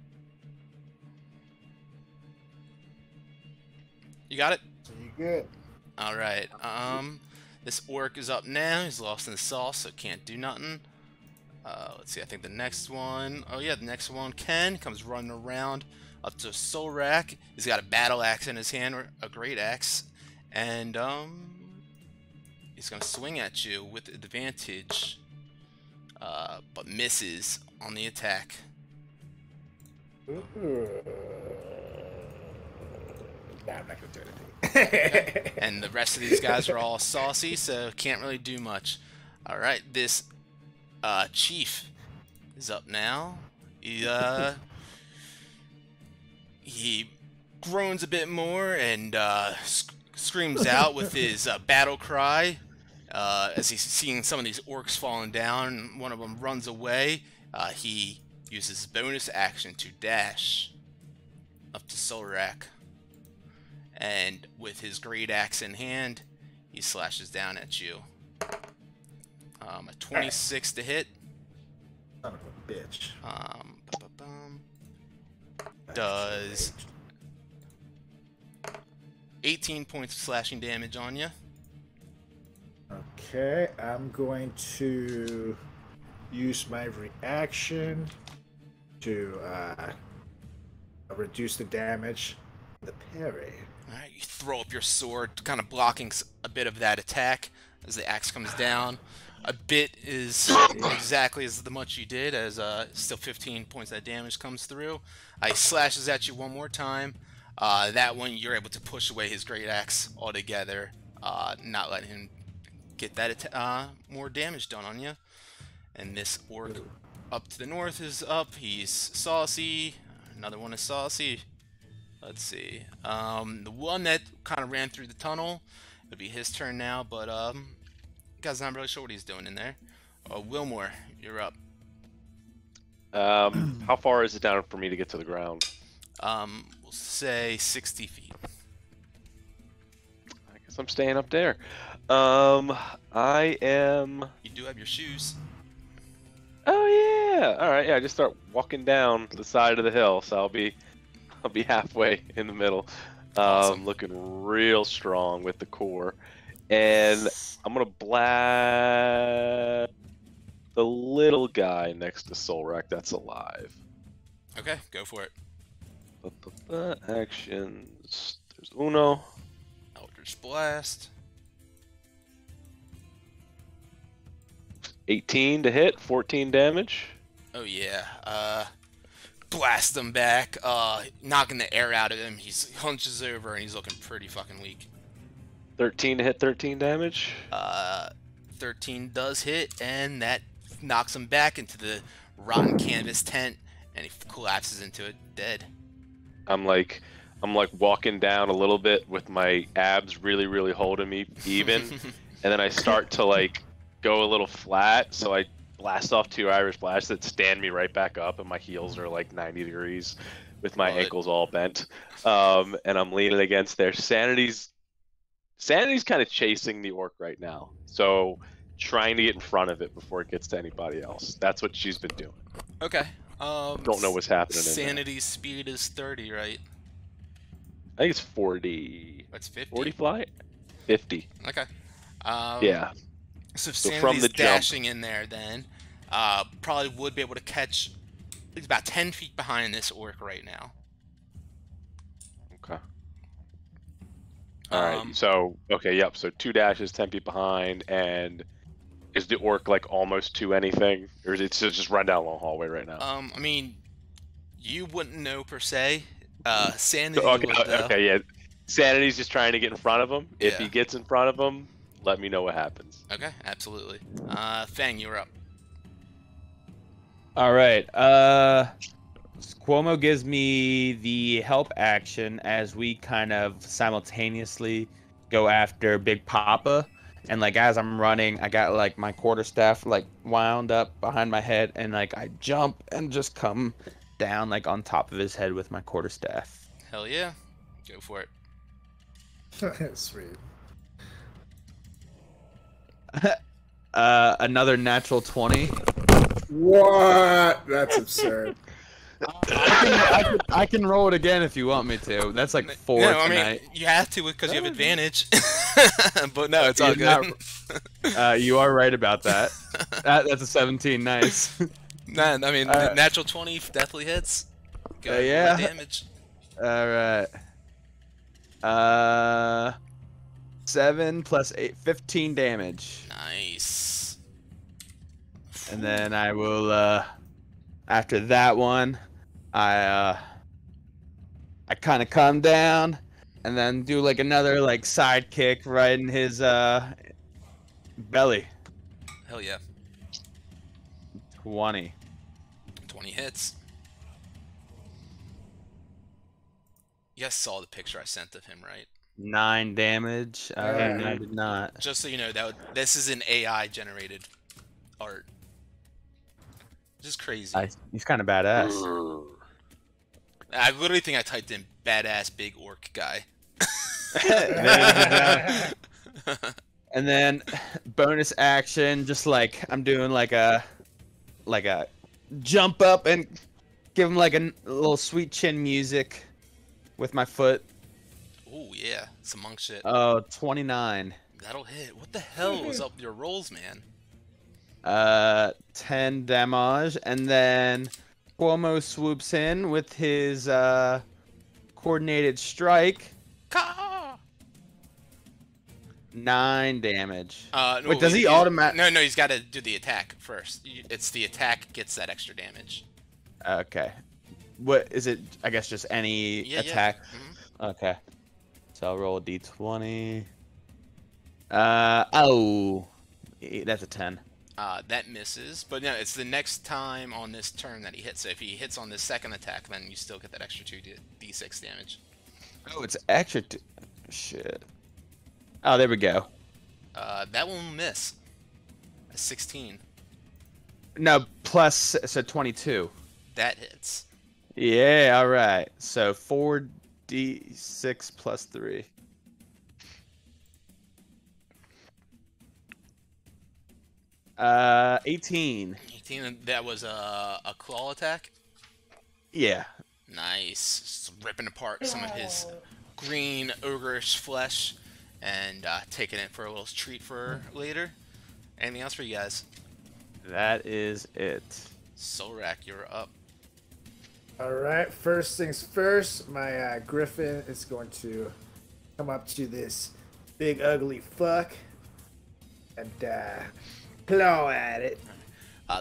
You got it? So you good. All right. This orc is up now. He's lost in the sauce, so can't do nothing. Let's see. I think the next one. Oh yeah, the next one. Ken comes running around up to Solrak. He's got a battle axe in his hand, or a great axe, and he's gonna swing at you with advantage, but misses on the attack. Nah, I'm not gonna do anything. And the rest of these guys are all saucy, so can't really do much. All right, this chief is up now. He groans a bit more and screams out with his battle cry as he's seeing some of these orcs falling down. One of them runs away. He uses his bonus action to dash up to Solrak. And with his great axe in hand, he slashes down at you. A 26 to hit. Son of a bitch. Does 18 points of slashing damage on you. Okay, I'm going to use my reaction to reduce the damage. The parry. Alright, you throw up your sword, kind of blocking a bit of that attack as the axe comes down. A bit is exactly as much you did, as still 15 points of damage comes through. He slashes at you one more time. That one you're able to push away his great axe altogether, not letting him get that more damage done on you. And this orc up to the north is up. He's saucy. Another one is saucy. Let's see. The one that kind of ran through the tunnel, it'll be his turn now, but guy's not really sure what he's doing in there. Wilmore, you're up. How far is it down for me to get to the ground? We'll say 60 feet. I guess I'm staying up there. I am. You do have your shoes. Oh yeah. All right. Yeah. I just start walking down the side of the hill, so I'll be halfway in the middle. Awesome. Looking real strong with the core, and I'm gonna blast the little guy next to Solrak that's alive. Okay, go for it. Actions. There's Uno. Eldritch Blast. 18 to hit, 14 damage. Oh yeah. Blast him back. Knocking the air out of him. He hunches over and he's looking pretty fucking weak. 13 to hit 13 damage. 13 does hit, and that knocks him back into the rotten canvas tent, and he collapses into it, dead. I'm like walking down a little bit with my abs really holding me even, and then I start to like go a little flat, so I blast off 2 Irish blasts that stand me right back up, and my heels are like 90 degrees with my ankles all bent, and I'm leaning against there. Sanity's kind of chasing the orc right now, so trying to get in front of it before it gets to anybody else. That's what she's been doing. Okay. Don't know what's happening. Sanity's speed is 30, right? I think it's 40. That's 50. 40 flight? 50. Okay. Yeah. So if So Sanity's from the dashing in there, then probably would be able to catch. He's about 10 feet behind this orc right now. Okay. All right. So yep. So 2 dashes, 10 feet behind, and is the orc like almost to anything, or is it just run down a long hallway right now? I mean, you wouldn't know per se. Sanity Okay, would, okay, yeah. Sanity's just trying to get in front of him. If Yeah. he gets in front of him, let me know what happens. Okay, absolutely. Fang, you're up. All right. Cuomo gives me the help action as we kind of simultaneously go after Big Papa. And like as I'm running, I got like my quarterstaff like wound up behind my head, and like I jump and just come down like on top of his head with my quarterstaff. Hell yeah. Go for it. Sweet. Another natural 20. What? That's absurd. I can roll it again if you want me to. That's like 4 No, I tonight. mean, you have to because you have advantage. But no, it's all You're good. You are right about that. That's a 17. Nice. Nah, I mean, the natural 20 definitely hits. Go yeah. damage. All right. 7 plus 8, 15 damage. Nice. And then I will, after that one, I kind of come down and then do like another like side kick right in his belly. Hell yeah. 20. 20 hits. You guys saw the picture I sent of him, right? 9 damage. Yeah. I did not. Just so you know, this is an AI generated art. Just crazy. He's kind of badass. I literally think I typed in badass big orc guy. And then bonus action, just like I'm doing like a jump up and give him like a little sweet chin music with my foot. Oh yeah, some monk shit. Oh, 29. That'll hit. What the hell was up with your rolls, man? 10 damage, and then Cuomo swoops in with his coordinated strike. Ka! 9 damage. No, Wait, does he automatic? No, he's got to do the attack first. It's the attack gets that extra damage. Okay. What is it? I guess just any attack. Yeah. Mhm. Okay. So I'll roll a d20. Oh, that's a 10. That misses, but no, it's the next time on this turn that he hits. So if he hits on this second attack, then you still get that extra 2d6 damage. Oh, it's extra. Shit. Oh, there we go. That will miss. A 16. No, plus, so 22. That hits. Yeah, all right. So 4d6 plus 3. Uh, 18. 18. And that was a claw attack. Yeah. Nice. Just ripping apart some of his green ogreish flesh and taking it for a little treat for later. Anything else for you guys? That is it. Solrak, you're up. All right. First things first. My griffin is going to come up to this big ugly fuck and claw at it.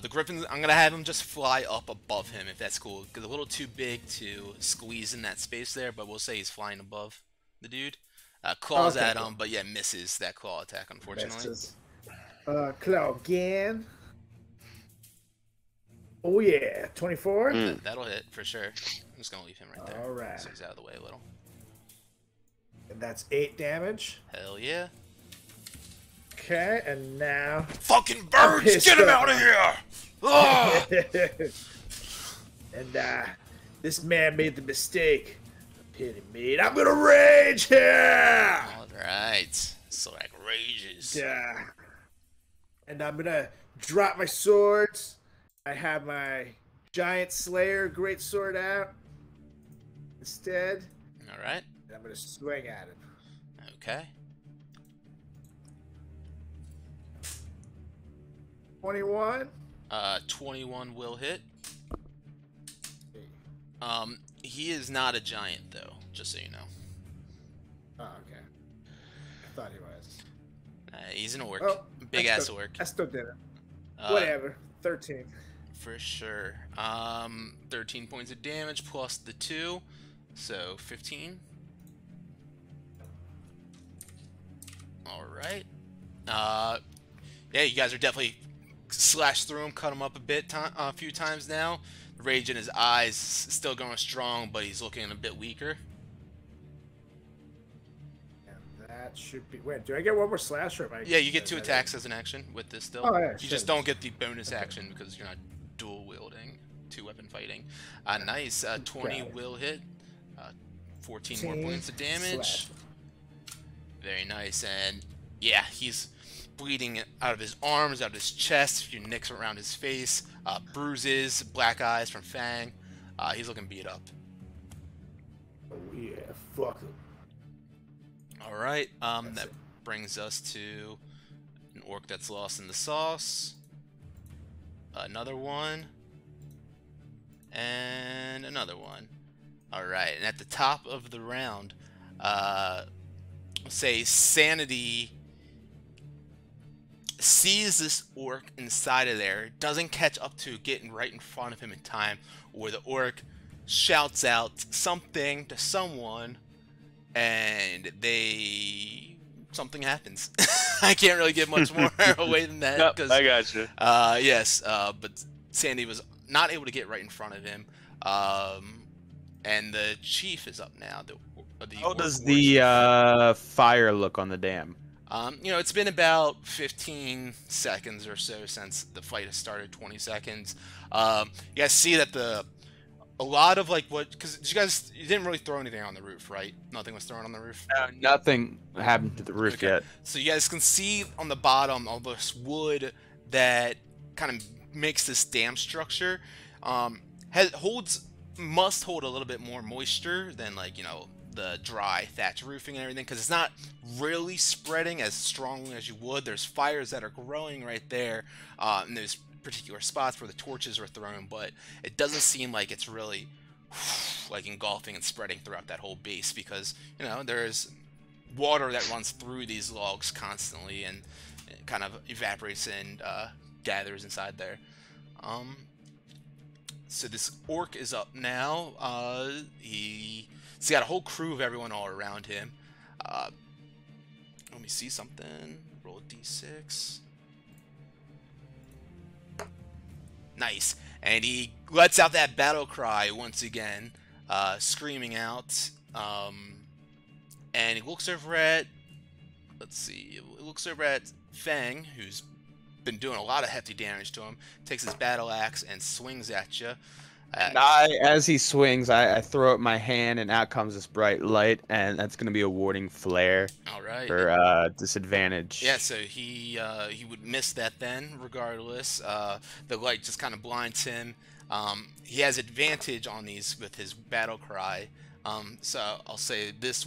The Griffin, I'm gonna have him just fly up above him if that's cool. Cause a little too big to squeeze in that space there, but we'll say he's flying above the dude. Claws Okay, at cool. him, but yeah, misses that claw attack unfortunately. Misses. Claw again. Oh yeah, 24. That'll hit for sure. I'm just gonna leave him right there. All right. So he's out of the way a little. And that's 8 damage. Hell yeah. Okay, and now. Fucking birds! pissed Get him off. out of here! Ah! And this man made the mistake of hitting me, and I'm gonna rage here. Alright. Slack rages. And I'm gonna drop my swords. I have my giant slayer great sword out instead. Alright. And I'm gonna swing at him. Okay. 21. 21 will hit. He is not a giant though, just so you know. Oh, okay. I thought he was. He's an orc. Oh, Big I ass still- orc. I still did it. Whatever. 13. For sure. 13 points of damage plus the 2, so 15. Alright. Yeah, you guys are definitely slashed through him, cut him up a few times now. Rage in his eyes, still going strong, but he's looking a bit weaker. And that should be. Wait, do I get one more slash or am I? Yeah, you get 2 attacks as an action with this still. Oh, yeah, you sure. just don't get the bonus action because you're not dual wielding, 2-weapon fighting. Nice. 20 Got it. will hit. 14 more points of damage. Slash. Very nice. And yeah, he's bleeding out of his arms, out of his chest, a few nicks around his face, bruises, black eyes from Fang. He's looking beat up. Oh yeah, fuck him. All right. That's That it. brings us to an orc that's lost in the sauce. Another one. And another one. Alright, and at the top of the round, say Sanity sees this orc inside of there, doesn't catch up to getting right in front of him in time, or the orc shouts out something to someone, and something happens. I can't really give much more away than that. Yep, I got you. Yes, but Sandy was not able to get right in front of him. And the chief is up now. How does the fire look on the dam? You know, it's been about 15 seconds or so since the fight has started. 20 seconds. You guys see that a lot of because you didn't really throw anything on the roof, right? Nothing was thrown on the roof. Nothing happened to the roof yet. So you guys can see on the bottom all this wood that kind of makes this dam structure. Must hold a little bit more moisture than the dry thatch roofing and everything, because it's not really spreading as strongly as you would. There's fires that are growing right there in those particular spots where the torches were thrown, but it doesn't seem like it's really engulfing and spreading throughout that whole base, because there's water that runs through these logs constantly and it kind of evaporates and gathers inside there. So this orc is up now. He's got a whole crew of everyone all around him. Let me see something. Roll a d6. Nice. And he lets out that battle cry once again, screaming out. And he looks over at, he looks over at Fang, who's been doing a lot of hefty damage to him, takes his battle axe and swings at you. As he swings, I throw up my hand, and out comes this bright light, and that's going to be a warding flare All right. for disadvantage. Yeah, so he would miss that then, regardless. The light just kind of blinds him. He has advantage on these with his battle cry. So I'll say this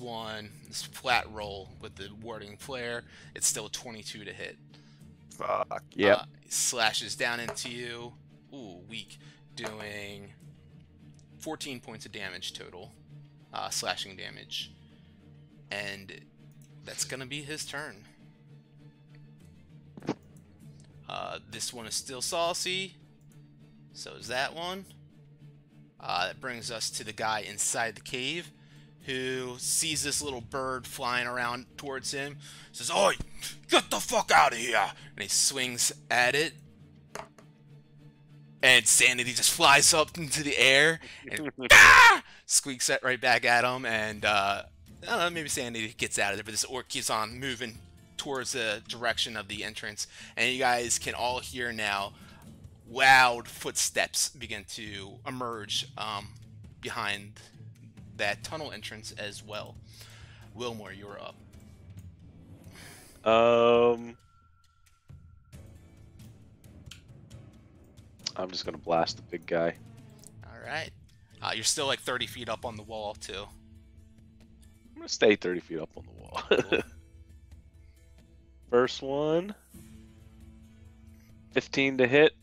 flat roll with the warding flare, it's still 22 to hit. Fuck. Yep. Slashes down into you. Ooh, weak. Doing 14 points of damage total. Slashing damage. And that's going to be his turn. This one is still saucy. So is that one. That brings us to the guy inside the cave, who sees this little bird flying around towards him. Says, "Oi, get the fuck out of here!" And he swings at it. And Sanity just flies up into the air and squeaks that right back at him. And I don't know, maybe Sanity gets out of there, but this orc keeps on moving towards the direction of the entrance. And you guys can all hear now loud footsteps begin to emerge behind that tunnel entrance as well. Wilmore, you're up. I'm just gonna blast the big guy. All right. You're still like 30 feet up on the wall too. I'm gonna stay 30 feet up on the wall. Cool. First one. 15 to hit.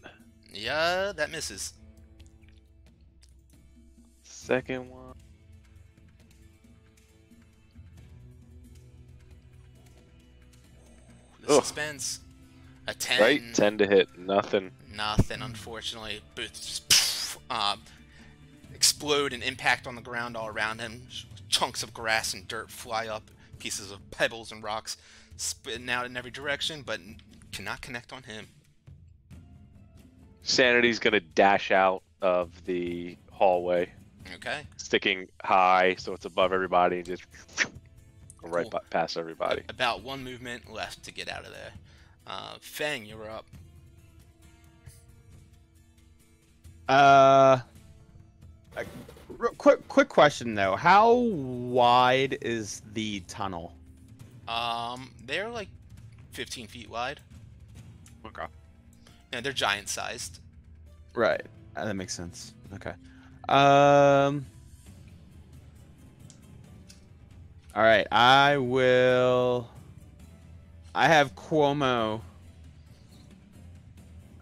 Yeah, that misses. Second one. The suspense. A 10. Right? 10 to hit. Nothing. Nothing, unfortunately. Boots just explode and impact on the ground all around him. Chunks of grass and dirt fly up. Pieces of pebbles and rocks spitting out in every direction, but cannot connect on him. Sanity's gonna dash out of the hallway. Okay. Sticking high so it's above everybody and just go right Cool. past everybody. About one movement left to get out of there. Fang, you're up. Quick question though. How wide is the tunnel? They're like 15 feet wide. Okay. And they're giant sized. Right. That makes sense. Okay. All right. I have Cuomo.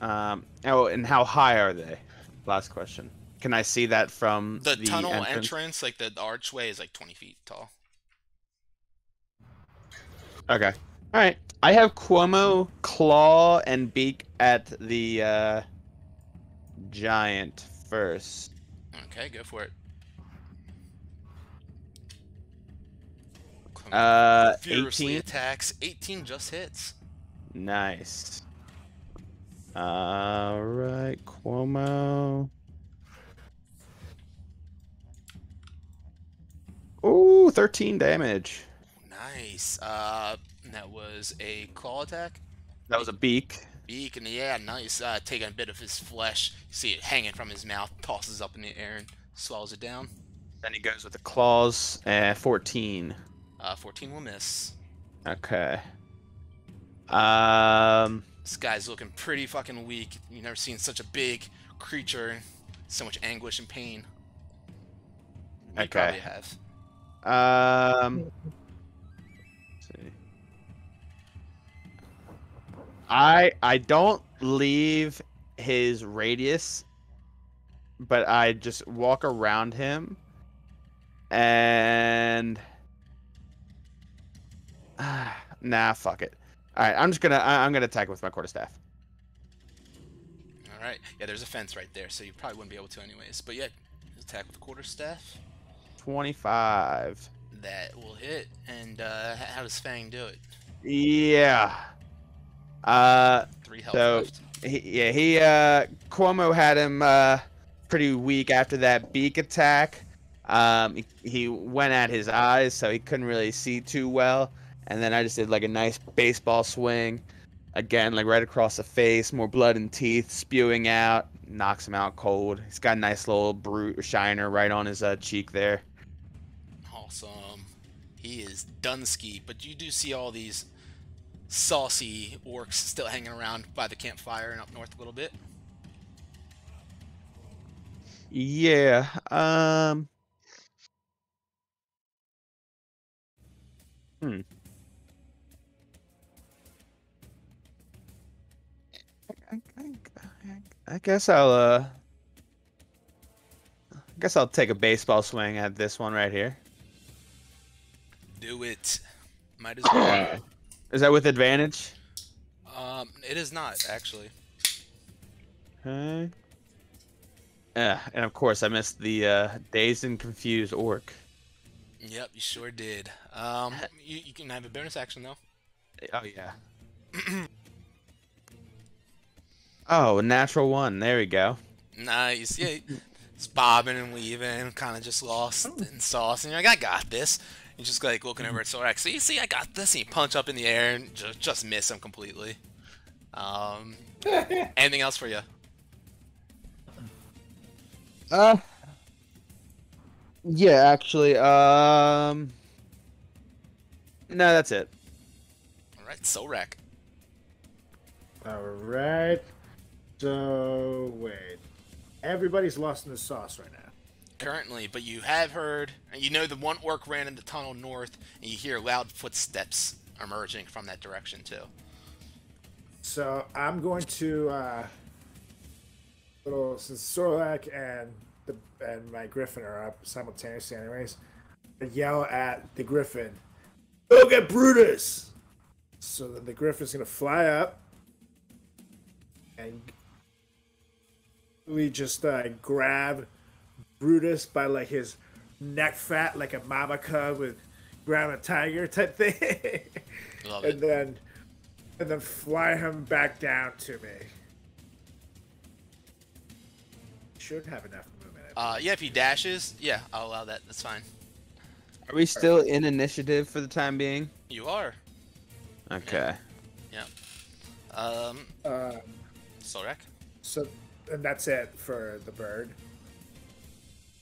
Oh, and how high are they? Last question. Can I see that from The the tunnel entrance? like the archway, is like 20 feet tall. Okay. All right. I have Cuomo, claw, and beak at the giant first. Okay, go for it. Furiously 18. attacks. 18 just hits. Nice. All right, Cuomo. Ooh, 13 damage. Nice. That was a claw attack. That was a beak. Beak, and yeah, nice. Taking a bit of his flesh. You see it hanging from his mouth, tosses up in the air and swallows it down. Then he goes with the claws. 14. 14 will miss. Okay. This guy's looking pretty fucking weak. You've never seen such a big creature, so much anguish and pain. You Okay. probably have. Let's see. I don't leave his radius, but I just walk around him and nah, fuck it. All right, I'm gonna attack with my quarterstaff. All right. Yeah, there's a fence right there, so you probably wouldn't be able to anyways. But yeah, attack with the quarterstaff. 25. That will hit. And how does Fang do it? Yeah. 3 health So left. Cuomo had him pretty weak after that beak attack. He went at his eyes, so he couldn't really see too well. And then I just did like a nice baseball swing, again, like right across the face, more blood and teeth spewing out, knocks him out cold. He's got a nice little shiner right on his cheek there. Awesome. He is Dunsky, but you do see all these saucy orcs still hanging around by the campfire and up north a little bit. Yeah. I guess I'll take a baseball swing at this one right here. Do it. Might as well. Is that with advantage? It is not, actually. Okay. And of course, I missed the dazed and confused orc. Yep, you sure did. You can have a bonus action though. Oh yeah. Oh, natural one. There we go. Nice. Yeah, it's bobbing and weaving, kind of just lost in sauce, and you're like, I got this. You're just like looking over at Sorak. So you see, I got this, and you punch up in the air and just miss him completely. Anything else for you? Yeah, actually, no, that's it. All right, Sorak. All right. So wait, everybody's lost in the sauce right now. Currently, but you have heard, and you know the one orc ran in the tunnel north, and you hear loud footsteps emerging from that direction too. So I'm going to since Sorlak and my Griffin are up simultaneously, anyways, I yell at the Griffin, "Go get Brutus!" So then the Griffin's gonna fly up and we just grab Brutus by like his neck fat, like a mama cub with ground a tiger type thing. Love and it. then fly him back down to me. Should have enough movement. Yeah, if he dashes, yeah, I'll allow that. That's fine. Are we still in initiative for the time being? You are. Okay. Yeah. Sorak. So, and that's it for the bird.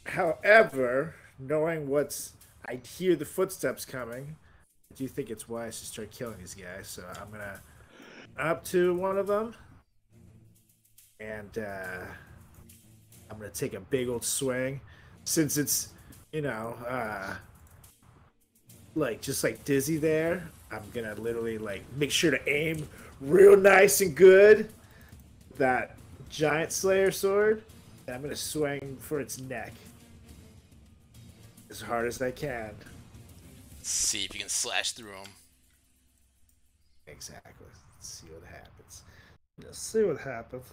However, knowing I hear the footsteps coming, I do think it's wise to start killing these guys. So I'm gonna up to one of them, and I'm gonna take a big old swing, since it's just like dizzy there. I'm gonna literally like make sure to aim real nice and good that giant slayer sword, and I'm gonna swing for its neck as hard as I can. Let's see if you can slash through him. Exactly. Let's see what happens. Let's see what happens.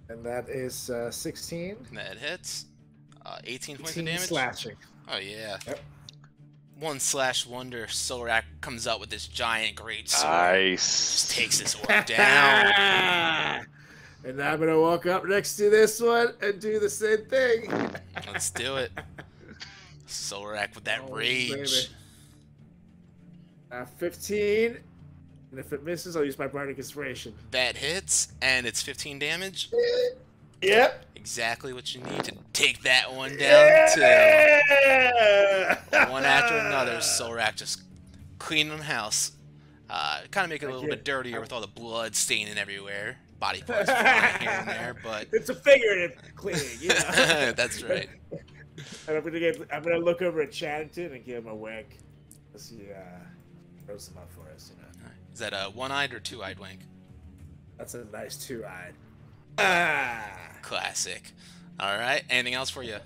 And that is 16. That hits. 18 points of damage. Slashing. Oh yeah. Yep. One slash wonder. Sorak comes out with this giant great sword. Nice. Just takes this orc down. And I'm gonna walk up next to this one and do the same thing. Let's do it. Sorak with that Oh, rage. Baby. 15. And if it misses, I'll use my Bardic Inspiration. That hits, and it's 15 damage. Yep. Exactly what you need to take that one down too. One after another, Sorak just cleaning house. Kind of make it a little bit dirtier with all the blood staining everywhere. Body parts flying here and there, but it's a figurative cleaning, you know. That's right. And I'm gonna look over at Chaddington and give him a wink. Let's see, throws him up for us, you know. Is that a one-eyed or two-eyed wink? That's a nice two-eyed. Classic. All right. Anything else for you?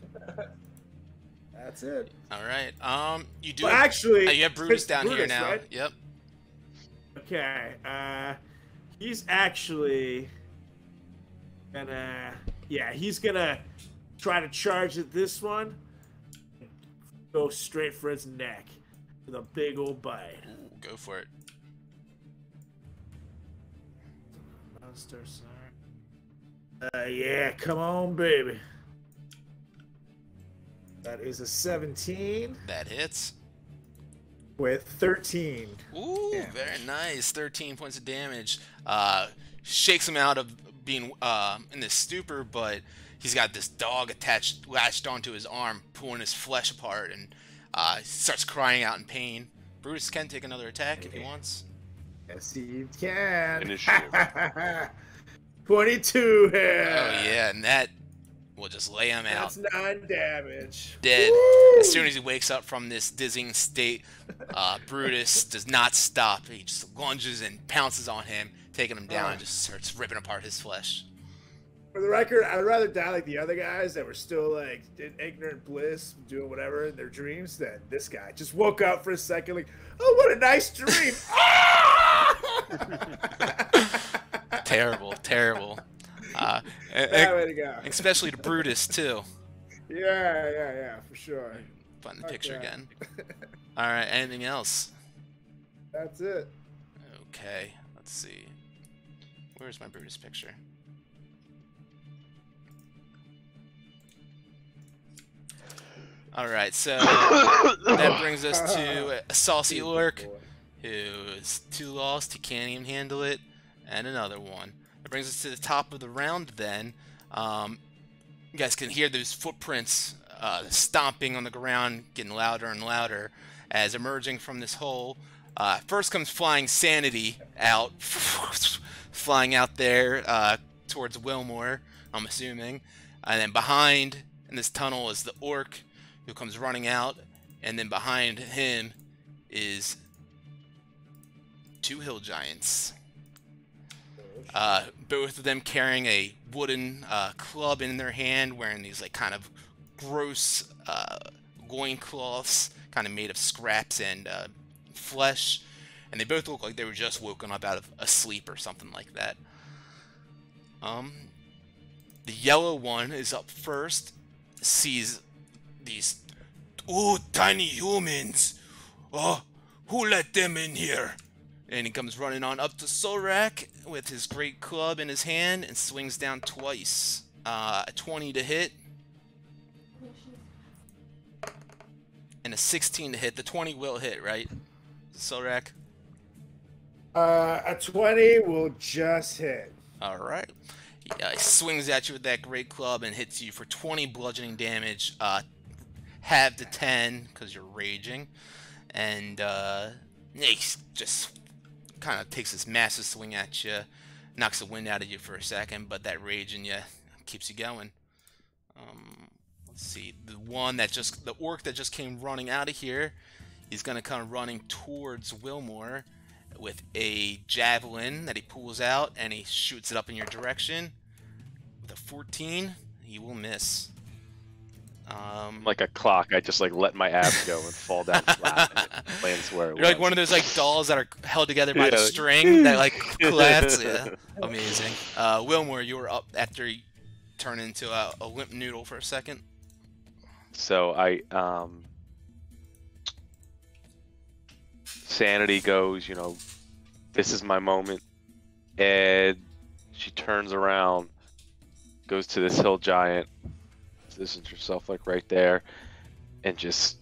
That's it. All right. You do. Well, actually, you have Brutus down here Brutus, now. right? Yep. Okay. He's actually gonna. Yeah, he's gonna try to charge at this one. Go straight for its neck with a big old bite. Ooh, go for it. Monster, sorry. Yeah, come on, baby. That is a 17 That hits. with 13. Ooh, Yeah. very nice. 13 points of damage. Shakes him out of being in this stupor, but he's got this dog latched onto his arm, pulling his flesh apart, and starts crying out in pain. Brutus can take another attack if he wants. Yes, you can. Initiative. 22 Oh here. yeah, and that will just lay him out. That's 9 damage. Dead. Woo! As soon as he wakes up from this dizzying state, Brutus does not stop. He just lunges and pounces on him, taking him down, and just starts ripping apart his flesh. For the record, I'd rather die like the other guys that were still like in ignorant bliss, doing whatever in their dreams, than this guy. Just woke up for a second, like, oh, what a nice dream. Terrible, terrible. Uh, That way to go. especially to Brutus too. Yeah, for sure. Find the picture again. All right. Anything else? That's it. Okay. Let's see. Where's my Brutus picture? All right. So that brings us to a saucy orc who is 2 lost. He can't even handle it, and another one. That brings us to the top of the round. Then, you guys can hear those footprints stomping on the ground, getting louder and louder as emerging from this hole. First comes flying Sanity out, flying out there towards Wilmore, I'm assuming. And then behind in this tunnel is the orc who comes running out. And then behind him is 2 hill giants. Both of them carrying a wooden club in their hand, wearing these like kind of gross loincloths, kind of made of scraps and flesh, and they both look like they were just woken up out of a sleep or something like that. The yellow one is up first, sees these tiny humans. Oh, who let them in here? And he comes running on up to Solrak with his great club in his hand and swings down twice. A 20 to hit. And a 16 to hit. The 20 will hit, right? Solrak? A 20 will just hit. Alright. He swings at you with that great club and hits you for 20 bludgeoning damage. Half to 10 because you're raging. And he just kind of takes this massive swing at you, knocks the wind out of you for a second, but that rage in you keeps you going. Let's see, the orc that just came running out of here, he's gonna come running towards Wilmore with a javelin that he pulls out, and he shoots it up in your direction. With a 14, he will miss. Like a clock, I just like let my abs go and fall down flat and lands where it You're like was. one of those like dolls that are held together by the string that like collapse. Yeah, amazing. Wilmore, you were up after you turned into a limp noodle for a second. So I Sanity goes, this is my moment, and she turns around, goes to this hill giant, positions herself like right there, and just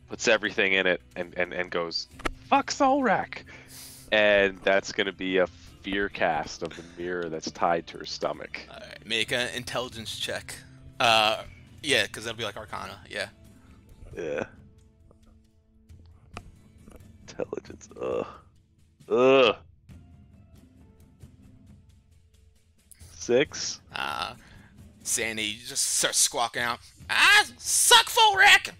puts everything in it and goes, fuck Solrak! And that's gonna be a fear cast of the mirror that's tied to her stomach. Alright, make an intelligence check. Yeah, because that'll be like Arcana, yeah. Yeah. Intelligence, ugh. 6? Sandy just starts squawking out, suck Fulric!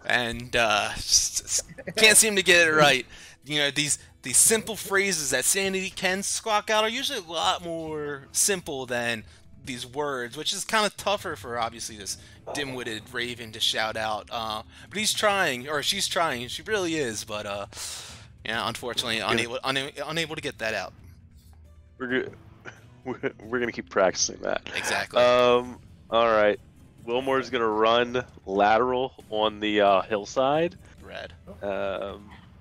And just can't seem to get it right. These simple phrases that Sandy can squawk out are usually a lot more simple than these words, which is kind of tougher for obviously this dim-witted raven to shout out. But he's trying, or she's trying. She really is, but unfortunately unable to get that out. We're gonna keep practicing that. Exactly. All right. Wilmore's gonna run lateral on the hillside. Red.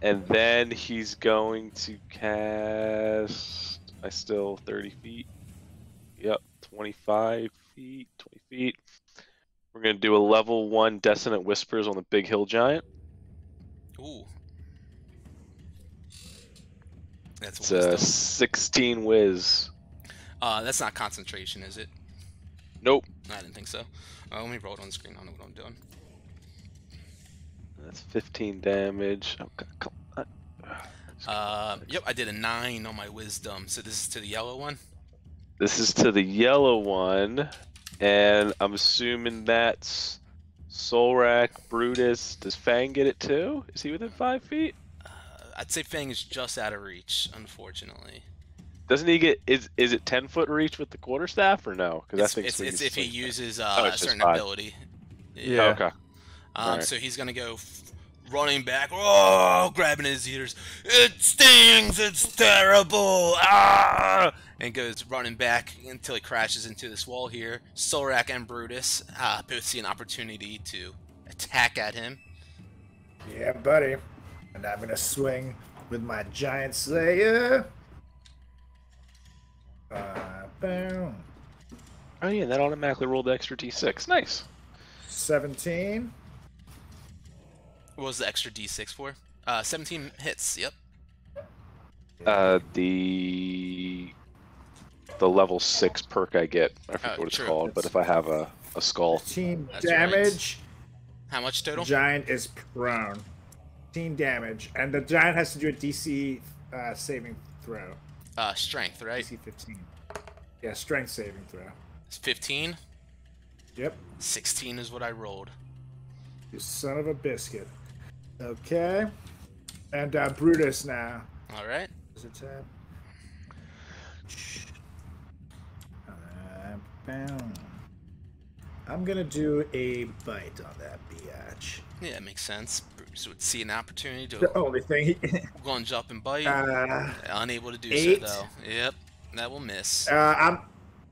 And then he's going to cast. I still 30 feet. Yep, 25 feet, 20 feet. We're gonna do a level 1 Dissonant Whispers on the big hill giant. Ooh. It's a 16 whiz. That's not concentration, is it? Nope. I didn't think so. Let me roll it on the screen. I don't know what I'm doing. That's 15 damage. Okay, come on. Yep, I did a 9 on my wisdom. So this is to the yellow one? This is to the yellow one, and I'm assuming that's Solrak, Brutus. Does Fang get it too? Is he within 5 feet? I'd say Fang is just out of reach, unfortunately. Doesn't he get? Is it 10-foot reach with the quarterstaff or no? Because It's if he uses it's a certain 5. ability. Yeah. Okay. Alright. So he's gonna go running back, grabbing his ears. It stings. It's terrible. and goes running back until he crashes into this wall here. Solrak and Brutus both see an opportunity to attack at him. Yeah, buddy. And I'm gonna swing with my giant slayer. Boom. Oh yeah, that automatically rolled the extra d6. Nice. 17. What was the extra d6 for? 17 hits, yep. The level 6 perk I get. I forget what it's true. called, but if I have a skull. 15 That's damage. How much total? The giant is prone. 15 damage. And the giant has to do a DC saving throw. Strength, right? DC 15. Yeah, strength saving throw. It's 15. Yep. 16 is what I rolled. You son of a biscuit. Okay. And Brutus now. All right. Is it tab? Bam. I'm gonna do a bite on that biatch. Yeah, it makes sense. Bruce would see an opportunity to The only thing he... lunge up and bite. Unable to do 8. so, though. Yep, that will miss. yeah,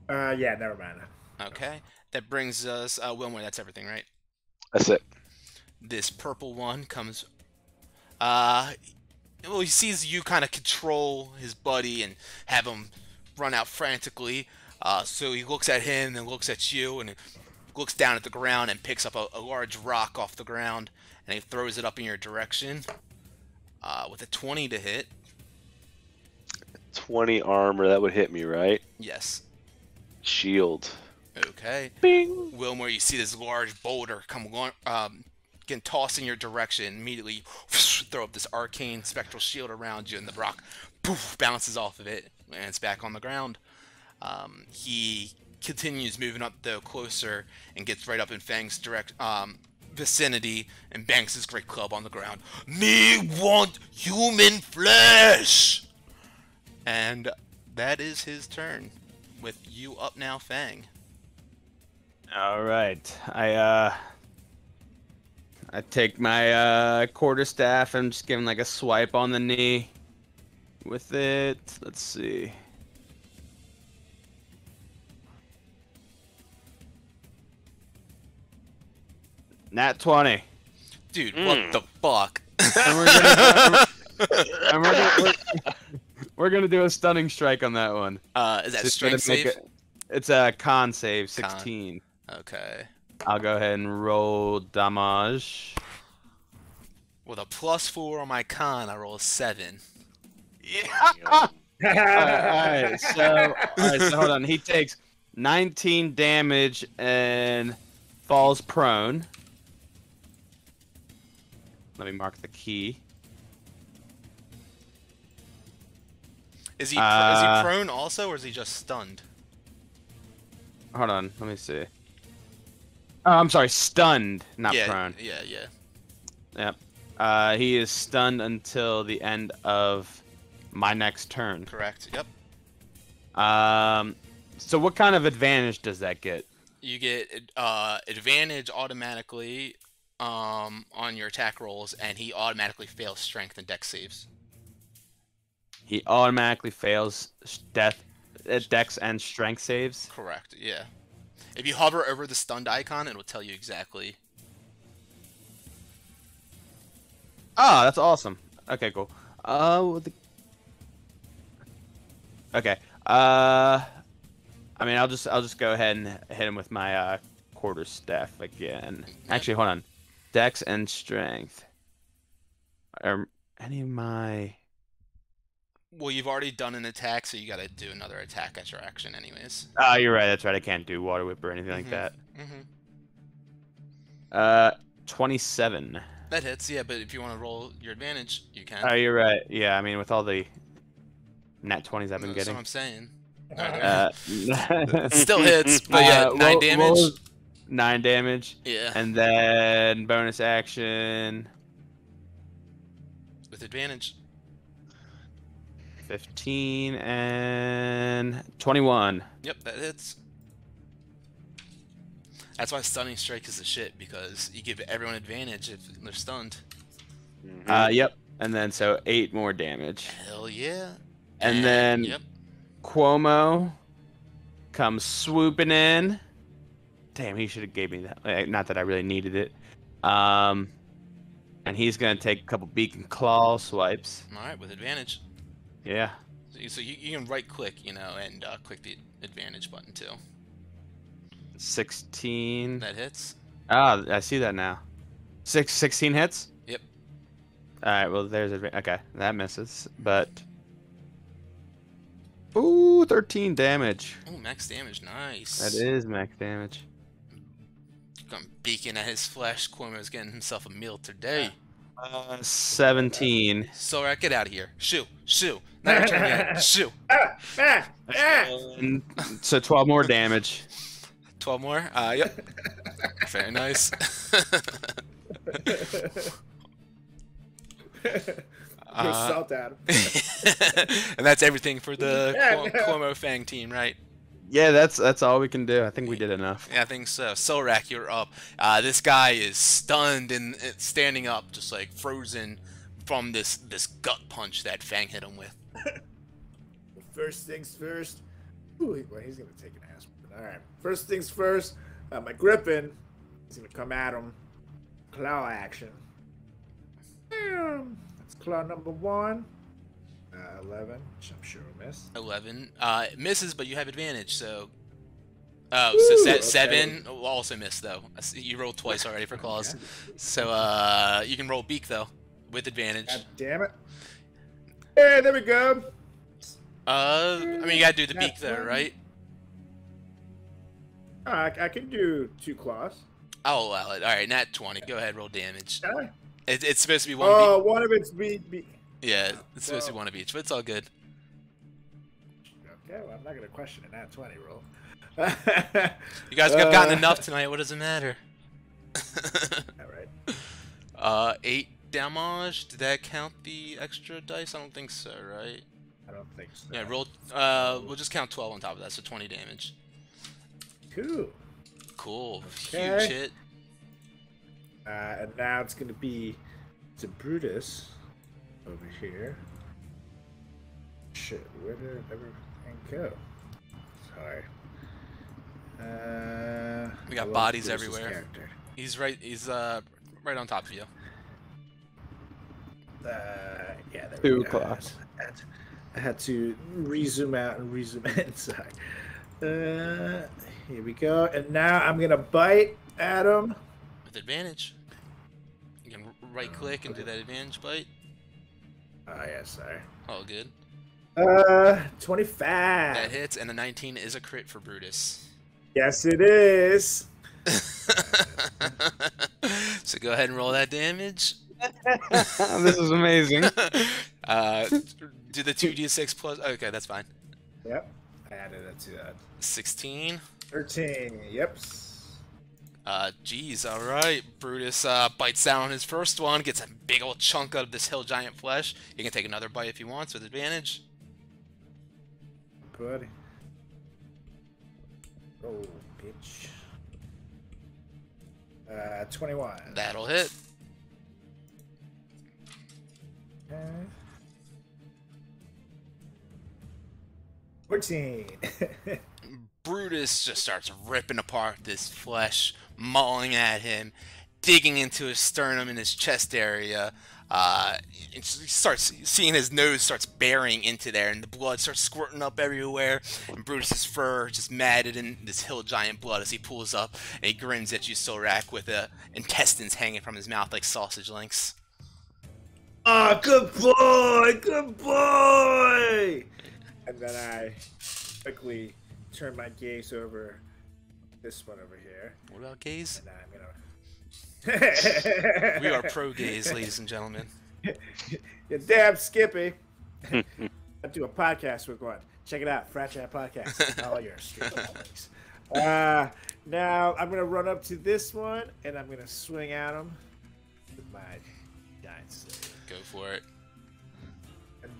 never mind. Okay, that brings us, Wilmore, that's everything, right? That's it. This purple one comes, well, he sees you kind of control his buddy and have him run out frantically. So he looks at him and looks at you and looks down at the ground and picks up a large rock off the ground and he throws it up in your direction with a 20 to hit. 20 armor, that would hit me, right? Yes. Shield. Okay. Bing! Wilmore, you see this large boulder come getting tossed in your direction. Immediately throw up this arcane spectral shield around you and the rock poof, bounces off of it and it's back on the ground. He continues moving up though closer and gets right up in Fang's direct vicinity and bangs his great club on the ground. Me want human flesh! And that is his turn. With you up now, Fang. All right, I take my quarterstaff and just give him like a swipe on the knee with it. Let's see. Nat 20. Dude, what the fuck? And we're gonna do a stunning strike on that one. Is that Just strength gonna make save? It's a con save, 16. Okay. I'll go ahead and roll damage. With a +4 on my con, I roll a 7. Alright, so hold on. He takes 19 damage and falls prone. Let me mark the key. Is he prone also, or is he just stunned? Hold on, let me see. Oh, I'm sorry, stunned, not prone. Yeah. Yep. He is stunned until the end of my next turn. Correct. Yep. So what kind of advantage does that get? You get advantage automatically on your attack rolls, and he automatically fails strength and dex saves. He automatically fails dex and strength saves? Correct, yeah. If you hover over the stunned icon, it will tell you exactly. Oh, that's awesome. Okay, cool. Okay. I mean, I'll just go ahead and hit him with my quarterstaff again. Actually, hold on. Dex and strength. Are any of my... Well, you've already done an attack, so you gotta do another attack as your action anyways. Oh, you're right. That's right. I can't do water whip or anything like that. 27. That hits, yeah, but if you want to roll your advantage, you can. Oh, you're right. Yeah, I mean, with all the nat 20s I've been That's getting. what I'm saying. It Still hits, but yeah, 9 damage. 9 damage. Yeah. And then bonus action. With advantage. 15 and 21. Yep, that hits. That's why stunning strike is the shit, because you give everyone advantage if they're stunned. Yep. And then so 8 more damage. Hell yeah. And then yep. Cuomo comes swooping in. Damn, he should have gave me that. Not that I really needed it. And he's gonna take a couple beacon claw swipes. All right, with advantage. Yeah. So you can right click, and click the advantage button too. 16. That hits. Ah, I see that now. 16 hits? Yep. Alright, well, there's okay, that misses, but... Ooh, 13 damage. Oh, max damage, nice. That is max damage. Come beaking at his flesh. Cuomo's getting himself a meal today. 17. Sorak, get out of here. Shoo. Not your turn yet. Shoo. So 12 more damage. 12 more? Yep. Very nice. Salt at him. And that's everything for the Cuomo Fang team, right? Yeah, that's all we can do. I think we did enough. Yeah, I think so. Sorak, you're up. This guy is stunned and standing up, just like frozen from this gut punch that Fang hit him with. First things first. Ooh, well, he's gonna take an ass. All right. First things first. My Griffin is gonna come at him. Claw action. That's claw number 1. 11, which I'm sure will miss. 11. It misses, but you have advantage, so... Oh, so 7 will also miss, though. You rolled twice already for claws. Okay. So, you can roll beak, though, with advantage. God damn it. Hey, there we go. I mean, you gotta do the beak, though, right? I can do 2 claws. I'll allow it. Alright, nat 20. Go ahead, roll damage. Okay. It's supposed to be 1 beak. One of it's beak. Yeah, it's supposed to be 1 of each, but it's all good. Okay, well, I'm not gonna question a nat 20 roll. You guys have gotten enough tonight. What does it matter? All right. 8 damage. Did that count the extra dice? I don't think so, right? I don't think so. Yeah, roll. We'll just count 12 on top of that, so 20 damage. Cool. Okay. Huge hit. And now it's gonna be to Brutus over here. Shit, where did everything go? Sorry. We got bodies everywhere. Character. He's right on top of you. Yeah, there 2 we go. claws. I had to rezoom out and rezoom inside. Here we go. And now I'm gonna bite at him. With advantage. You can right click and do that advantage bite. Oh yeah, sorry. All good. 25. That hits, and the 19 is a crit for Brutus. Yes, it is. So go ahead and roll that damage. This is amazing. Do the 2d6 plus. Okay, that's fine. Yep. I added it to that. 16. 13. Yep. Geez, alright. Brutus bites down on his first one, gets a big old chunk out of this hill giant flesh. He can take another bite if he wants with advantage. Buddy. Oh, bitch. 21. That'll hit. Okay. 14. Brutus just starts ripping apart this flesh, mauling at him, digging into his sternum and his chest area. He starts seeing his nose starts bearing into there, and the blood starts squirting up everywhere. And Brutus's fur just matted in this hill giant blood as he pulls up, and he grins at you, Sorak, with intestines hanging from his mouth like sausage links. Oh, good boy! Good boy! And then I quickly turn my gaze over this one over here. What about gaze? And I'm gonna... We are pro gaze, ladies and gentlemen. You're damn Skippy. I do a podcast with one. Check it out, Franchise Podcast. All your street links. Now I'm gonna run up to this one and I'm gonna swing at him with my giant stick. Go for it. And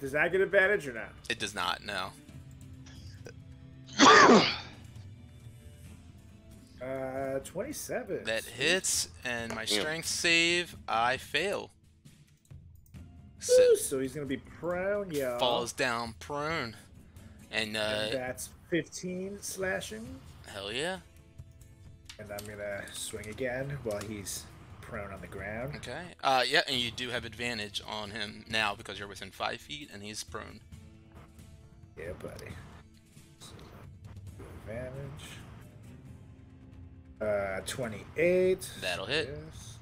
does that get advantage or not? It does not. No. 27. That hits, and my strength save, I fail. So he's gonna be prone, y'all. Falls down prone. And that's 15 slashing. hell yeah. And I'm gonna swing again while he's prone on the ground. Okay. Yeah, and you do have advantage on him now because you're within 5 feet and he's prone. Yeah, buddy. So, advantage. 28. That'll hit. Yes.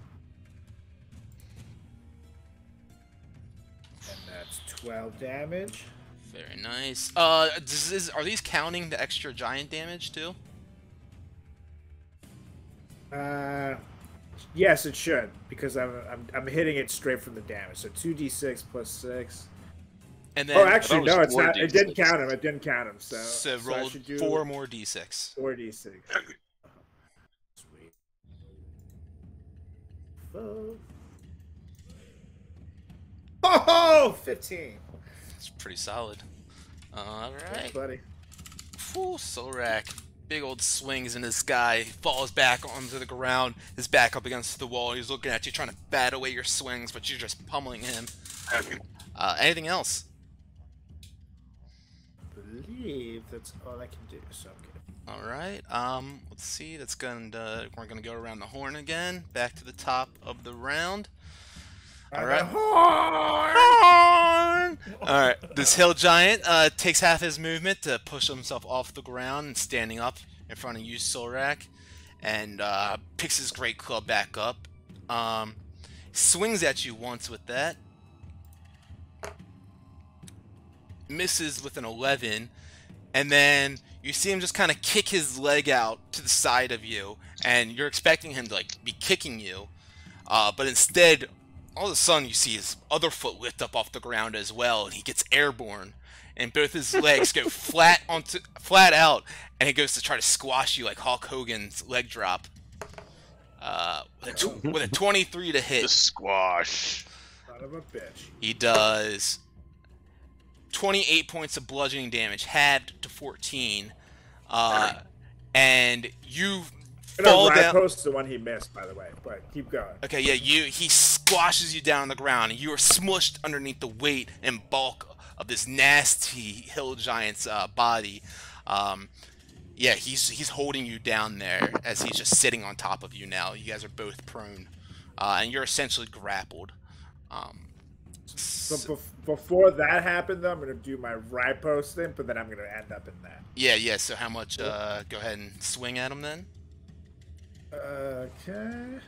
And that's 12 damage. Very nice. Are these counting the extra giant damage too? Yes, it should, because I'm hitting it straight from the damage. So 2d6 plus 6. And then Oh, actually, no, it's not. 4d6. It didn't count him. It didn't count him. So so I roll should do 4 more d6. 4d6. Sweet. Oh, 15. It's pretty solid. All Thanks, right. buddy. Whew, Solrak. Big old swings in this guy. Falls back onto the ground. His back up against the wall. He's looking at you, trying to bat away your swings, but you're just pummeling him. Anything else? I believe that's all I can do. So I'm good. All right. Let's see. We're gonna go around the horn again. Back to the top of the round. All right. Horn! All right. This hill giant takes half his movement to push himself off the ground and standing up in front of you, Solrak, and picks his great club back up. Swings at you once with that. Misses with an 11, and then you see him just kind of kick his leg out to the side of you, and you're expecting him to like be kicking you, but instead, all of a sudden you see his other foot lift up off the ground as well, and he gets airborne, and both his legs go flat out, and he goes to try to squash you like Hulk Hogan's leg drop. With a 23 to hit. The squash. Son of a bitch. He does 28 points of bludgeoning damage, halved to 14, and you fall down. Post's the one he missed, by the way, but keep going. Okay, yeah, he squashes you down on the ground, and you are smushed underneath the weight and bulk of this nasty hill giant's body. Yeah, he's holding you down there as he's just sitting on top of you now. You guys are both prone, and you're essentially grappled. So before that happened, though, I'm gonna do my riposte thing, but then I'm gonna end up in that. Yeah. So how much? Go ahead and swing at him then. Okay.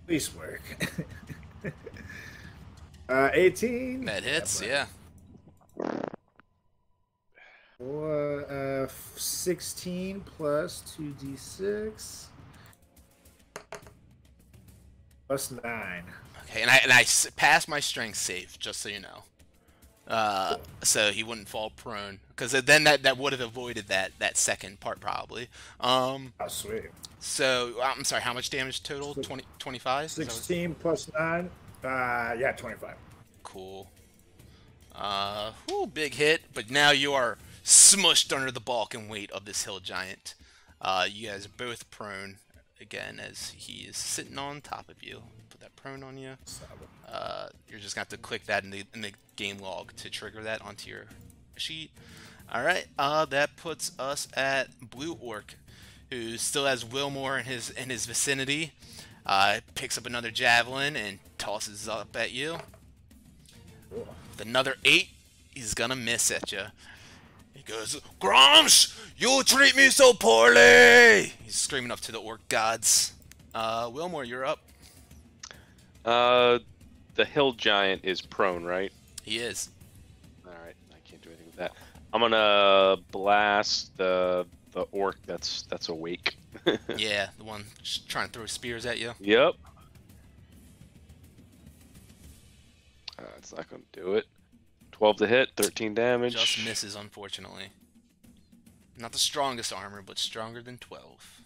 Police work. 18. That hits. Yeah. 16 plus 2d6 plus 9. Okay, and I passed my strength save, just so you know. So he wouldn't fall prone, because then that would have avoided that second part probably. Oh, sweet. So I'm sorry, how much damage total? 25? 16 plus 9. Yeah, 25. Cool. Big hit, but now you are smushed under the bulk and weight of this hill giant. You guys are both prone again as he is sitting on top of you. Put that prone on you. You're just gonna have to click that in the game log to trigger that onto your sheet. All right. That puts us at Blue Orc, who still has Wilmore in his vicinity. Picks up another javelin and tosses up at you. With another 8, he's gonna miss at you. He goes, "Gromsh, you treat me so poorly!" He's screaming up to the orc gods. Wilmore, you're up. The hill giant is prone, right? He is. All right, I can't do anything with that. I'm gonna blast the orc that's awake. Yeah, the one just trying to throw spears at you. Yep. It's not gonna do it. 12 to hit, 13 damage. Just misses, unfortunately. Not the strongest armor, but stronger than 12.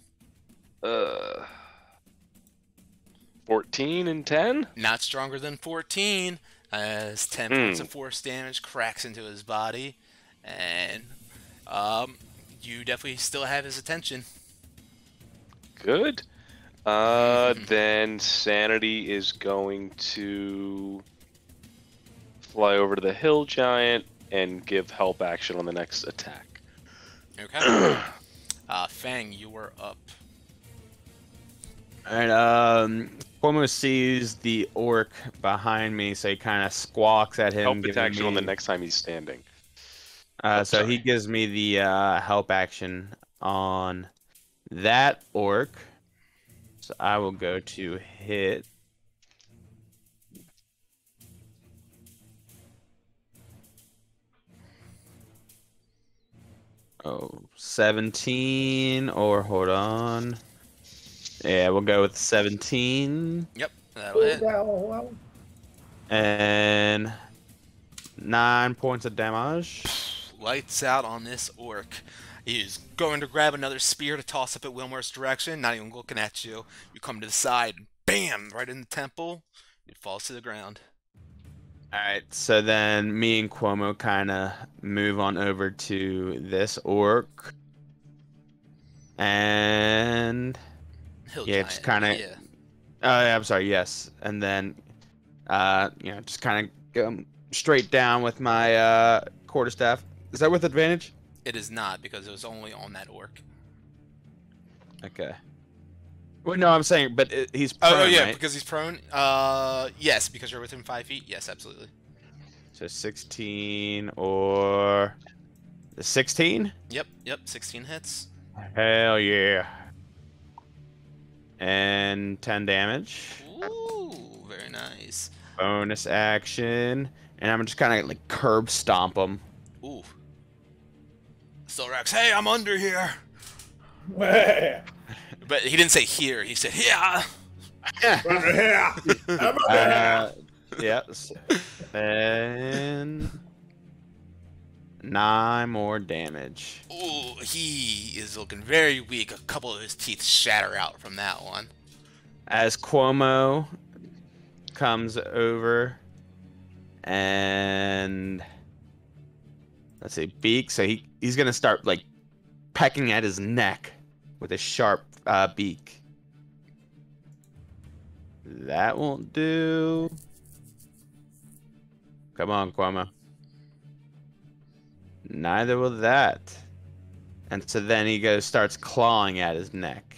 14 and 10? Not stronger than 14, as 10 points of force damage cracks into his body, and you definitely still have his attention. Good. Then Sanity is going to fly over to the hill giant and give help action on the next attack. Okay. Fang, you were up. Alright, Cuomo sees the orc behind me, so he kind of squawks at him. Help giving action me... on the next time he's standing. So sorry. he gives me the help action on that orc. So I will go to hit. Oh, 17, or hold on. Yeah, we'll go with 17. Yep, that'll hit. And 9 points of damage. Lights out on this orc. He's going to grab another spear to toss up at Wilmer's direction, not even looking at you. You come to the side, bam, right in the temple. It falls to the ground. Alright, so then me and Cuomo kind of move on over to this orc. And... Hill yeah, giant, just kind of... yeah. I'm sorry, yes. And then, just kind of go straight down with my quarterstaff. Is that with advantage? It is not, because it was only on that orc. Okay. Well, no, I'm saying, but he's prone, Oh, yeah, right? because he's prone? Yes, because you're within 5 feet. Yes, absolutely. So 16 or... 16? Yep, 16 hits. Hell yeah. And 10 damage. Ooh, very nice. Bonus action. And I'm just kind of like curb stomp him. Ooh. Solrax, hey, I'm under here. But he didn't say here. He said here. Under here. I'm under here. Yes. And 9 more damage. Ooh, he is looking very weak. A couple of his teeth shatter out from that one. As Cuomo comes over and let's see, beak. So he's gonna start like pecking at his neck with a sharp beak. That won't do. Come on, Cuomo. Neither will that. And so then he starts clawing at his neck.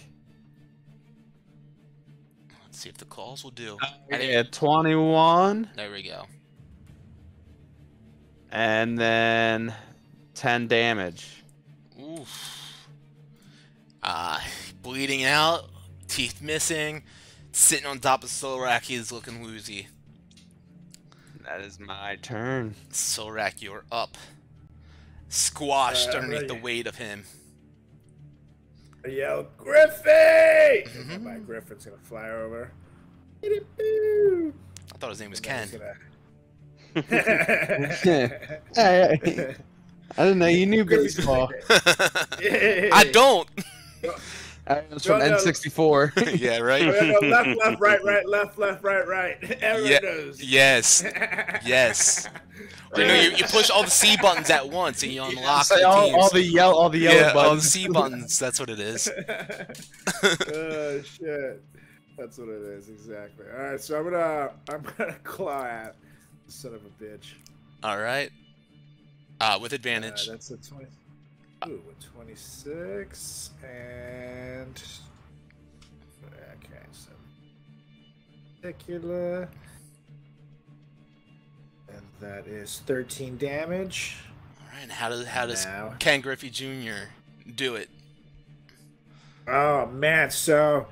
Let's see if the claws will do. Yeah, 21. There we go. And then 10 damage. Oof. Bleeding out, teeth missing, sitting on top of Solrak, he's looking woozy. That is my turn. Solrak, you're up. Squashed underneath the ready. weight of him. I yell, Griffey! And my Griffin's gonna fly over. I thought his name was Ken. I didn't know you knew baseball. I don't! I was from N64. Yeah, right? Left, right. Everyone knows. Yes. Yes. You know, you push all the C buttons at once and you unlock So the all teams. the yellow all the buttons. C buttons. That's what it is. Oh shit. That's what it is, exactly. Alright, so I'm gonna claw at the son of a bitch. Alright. With advantage. That's a 20. Ooh, a 26 and okay, so particular, and that is 13 damage. Alright, and how does Now. Ken Griffey Jr. do it? Oh man, so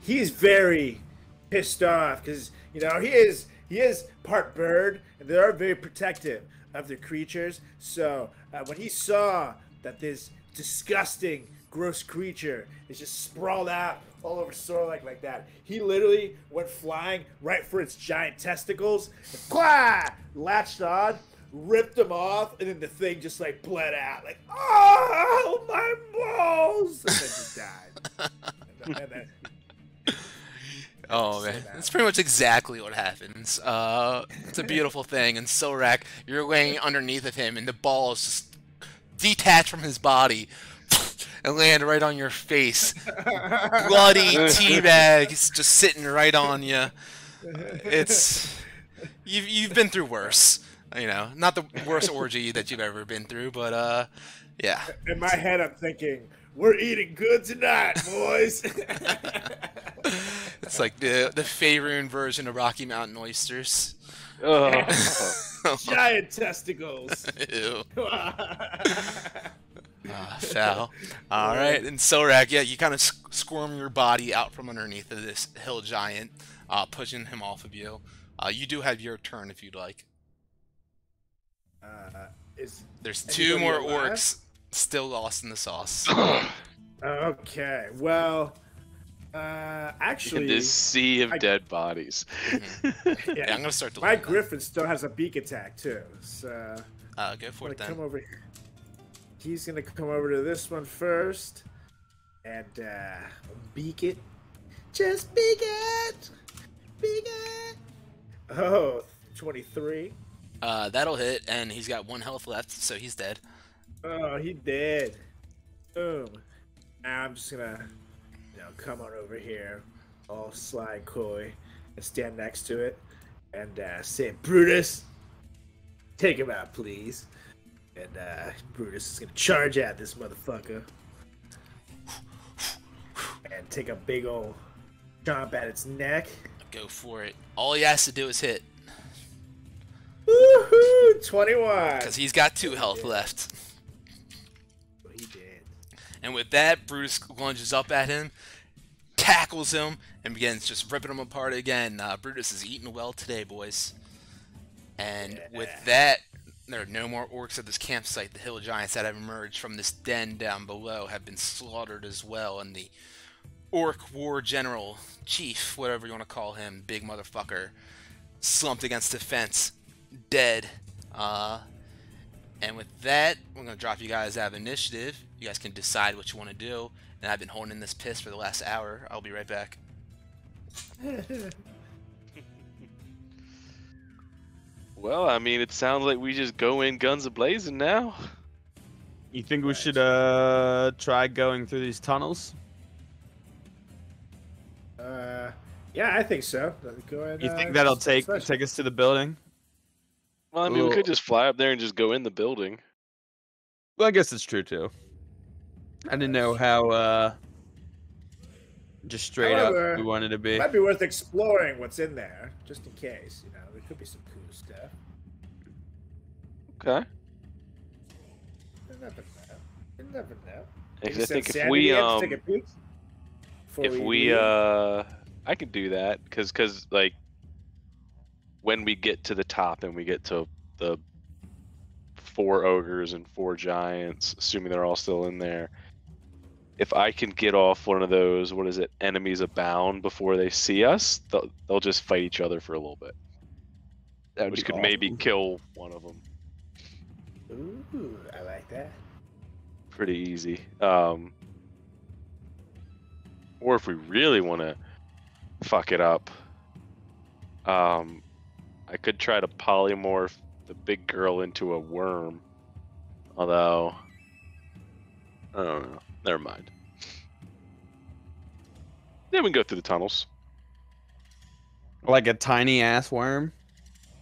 he's very pissed off because he is part bird and they are very protective of their creatures. So when he saw that this disgusting, gross creature is just sprawled out all over Sorlak like that, he literally went flying right for its giant testicles, and blah, latched on, ripped them off, and then the thing just like bled out, like, oh, my balls, and then just died. and then, Oh man, that's pretty much exactly what happens. It's a beautiful thing, and Solrak, you're laying underneath of him, and the balls just detach from his body and land right on your face. Bloody teabag, it's just sitting right on you. It's you've been through worse. You know, not the worst orgy that you've ever been through, but yeah. In my head, I'm thinking, we're eating good tonight, boys. It's like the Faerun version of Rocky Mountain oysters. Giant testicles. Ew. Foul. All right, and Sorak, yeah, you kind of squirm your body out from underneath of this hill giant, pushing him off of you. You do have your turn if you'd like. There's two more orcs still lost in the sauce. Okay, well, actually, in this sea of dead bodies. Yeah, I'm gonna start. My griffin still has a beak attack too, so go for it then. Come over here. He's gonna come over to this one first, and beak it. Just beak it, beak it. Oh, 23. That'll hit, and he's got 1 health left, so he's dead. Oh, he dead. Boom. Now I'm just gonna, come on over here, all sly and coy, and stand next to it, and say, Brutus, take him out, please. And Brutus is gonna charge at this motherfucker, and take a big old chomp at its neck. Go for it. All he has to do is hit. Woohoo! 21. Because he's got 2 health left. Well, he did. And with that, Brutus lunges up at him, tackles him, and begins just ripping him apart again. Brutus is eating well today, boys. And with that, there are no more orcs at this campsite. The hill giants that have emerged from this den down below have been slaughtered as well. And the orc war general, chief, whatever you want to call him, big motherfucker, slumped against the fence, dead. And with that, we're going to drop you guys out of initiative. You guys can decide what you want to do. And I've been holding in this piss for the last hour. I'll be right back. Well, I mean, it sounds like we just go in guns a-blazing now. You think we should try going through these tunnels? Yeah, I think so. Go ahead. You think that'll take us to the building? Well, I mean, we could just fly up there and just go in the building. Well, I guess it's true too. I didn't know how just straight up we wanted to be. It might be worth exploring what's in there, just in case. There could be some cool stuff. Okay. You never know. You never know. I think if we take a peek I could do that because like when we get to the top and we get to the 4 ogres and 4 giants, assuming they're all still in there, if I can get off one of those, what is it, enemies abound before they see us, they'll just fight each other for a little bit. Which could maybe kill one of them. Ooh, I like that. Pretty easy. Or if we really want to fuck it up, I could try to polymorph the big girl into a worm. Although, I don't know. Never mind. Yeah, we can go through the tunnels. Like a tiny ass worm?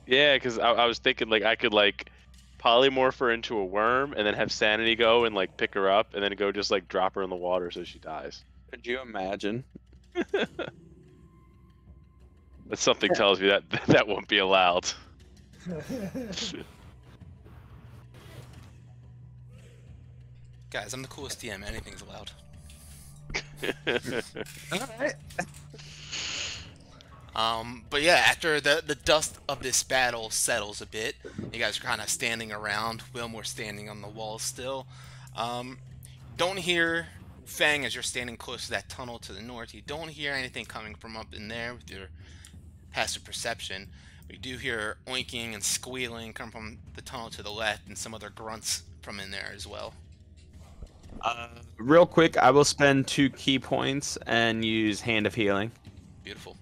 Yeah, because I was thinking like I could like polymorph her into a worm and then have Sanity go and like pick her up and then go just like drop her in the water so she dies. Could you imagine? But something tells me that that won't be allowed. Guys, I'm the coolest DM. Anything's allowed. Alright. But yeah, after the dust of this battle settles a bit, you guys are kind of standing around. Wilmore standing on the wall still. Don't hear Fang as you're standing close to that tunnel to the north. You don't hear anything coming from up in there with your passive perception. We do hear oinking and squealing come from the tunnel to the left, and some other grunts from in there as well. Real quick, I will spend 2 key points and use Hand of Healing. Beautiful.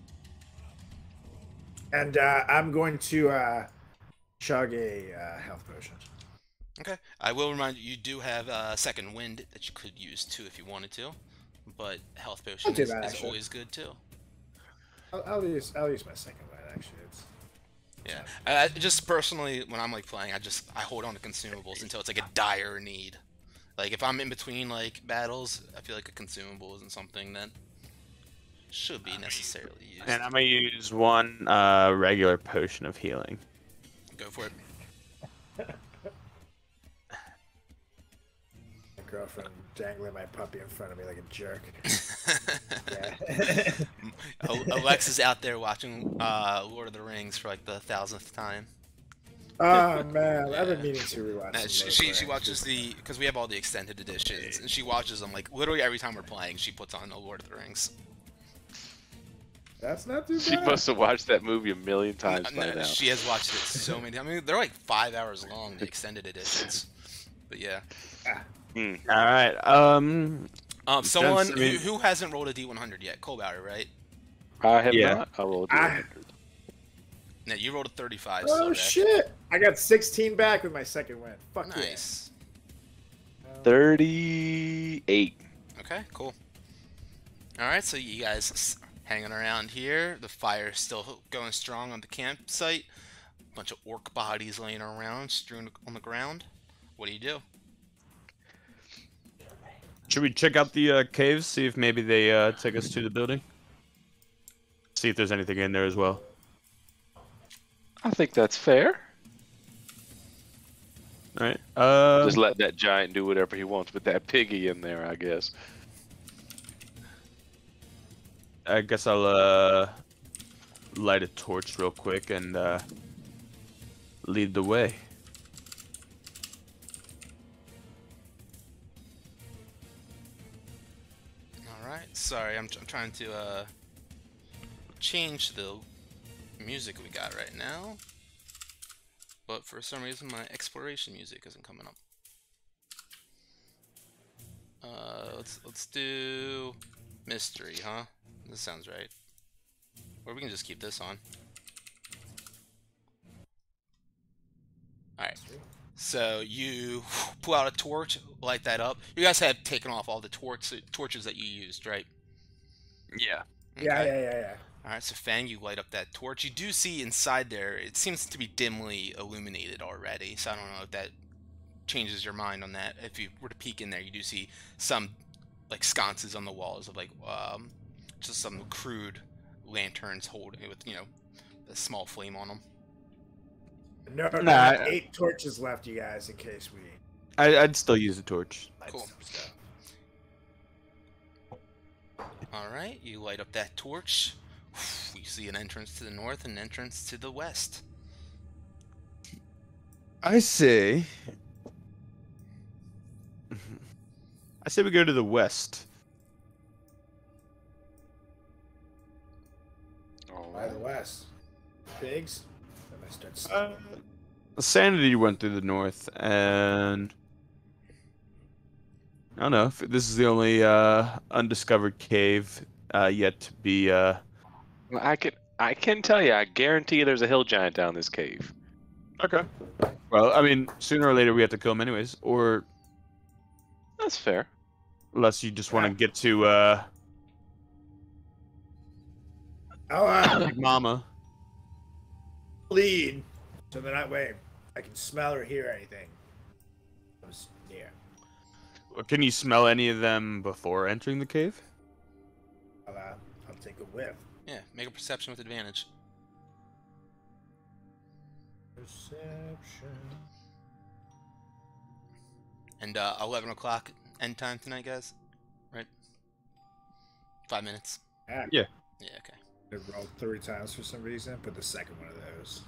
And I'm going to chug a health potion. Okay. I will remind you, you do have second wind that you could use too if you wanted to, but health potion is always good too. I'll use my second wind actually. Yeah. Just personally, when I'm like playing, I hold on to consumables until it's like a dire need. Like if I'm in between like battles, I feel like a consumable isn't something that should be necessarily used. And I'm gonna use one regular potion of healing. Go for it. My girlfriend dangling my puppy in front of me like a jerk. Yeah. Alexa's out there watching Lord of the Rings for like the 1000th time. Oh man, I've been meaning to rewatch. She watches because we have all the extended editions, and she watches them like literally every time we're playing. She puts on a Lord of the Rings. That's not too bad. She must have watched that movie a million times by now. She has watched it so many. I mean, they're like 5 hours long, the extended editions. But yeah. All right. Someone who hasn't rolled a D100 yet? Colbauer, right? I have not. I rolled a D100. No, you rolled a 35. Oh shit! I got 16 back with my second win. Fuck nice. Yeah. 38. Okay, cool. All right, so you guys hanging around here. The fire's still going strong on the campsite. A bunch of orc bodies laying around, strewn on the ground. What do you do? Should we check out the caves, see if maybe they take us to the building? See if there's anything in there as well. I think that's fair. All right. Just let that giant do whatever he wants with that piggy in there, I guess. I guess I'll light a torch real quick and lead the way. All right. Sorry, I'm trying to change the music we got right now, but for some reason my exploration music isn't coming up. Let's do mystery, huh? This sounds right. Or we can just keep this on. Alright. So you pull out a torch, light that up. You guys have taken off all the torches that you used, right? Yeah. Okay. Yeah. Alright, so Fang, you light up that torch. You do see inside there, it seems to be dimly illuminated already, so I don't know if that changes your mind on that. If you were to peek in there, you do see some, like, sconces on the walls of, like, just some crude lanterns holding with, you know, a small flame on them. No, I have 8 torches left, you guys, in case we... I'd still use the torch. Cool. Alright, you light up that torch. You see an entrance to the north and an entrance to the west. I say we go to the west. By the west. Pigs? Then I start stealing. Sanity went through the north, and I don't know if this is the only undiscovered cave yet to be. I can tell you, I guarantee there's a hill giant down this cave. Okay. Well, I mean, sooner or later we have to kill him anyways, or That's fair. unless you just want to get to Big Mama. Lead. So that way I can smell or hear anything. I was near. Can you smell any of them before entering the cave? I'll take a whiff. Yeah, make a perception with advantage. Perception. And 11 o'clock end time tonight, guys? Right? 5 minutes. Yeah. Yeah. Yeah, okay. I rolled 3 times for some reason, but the second one of those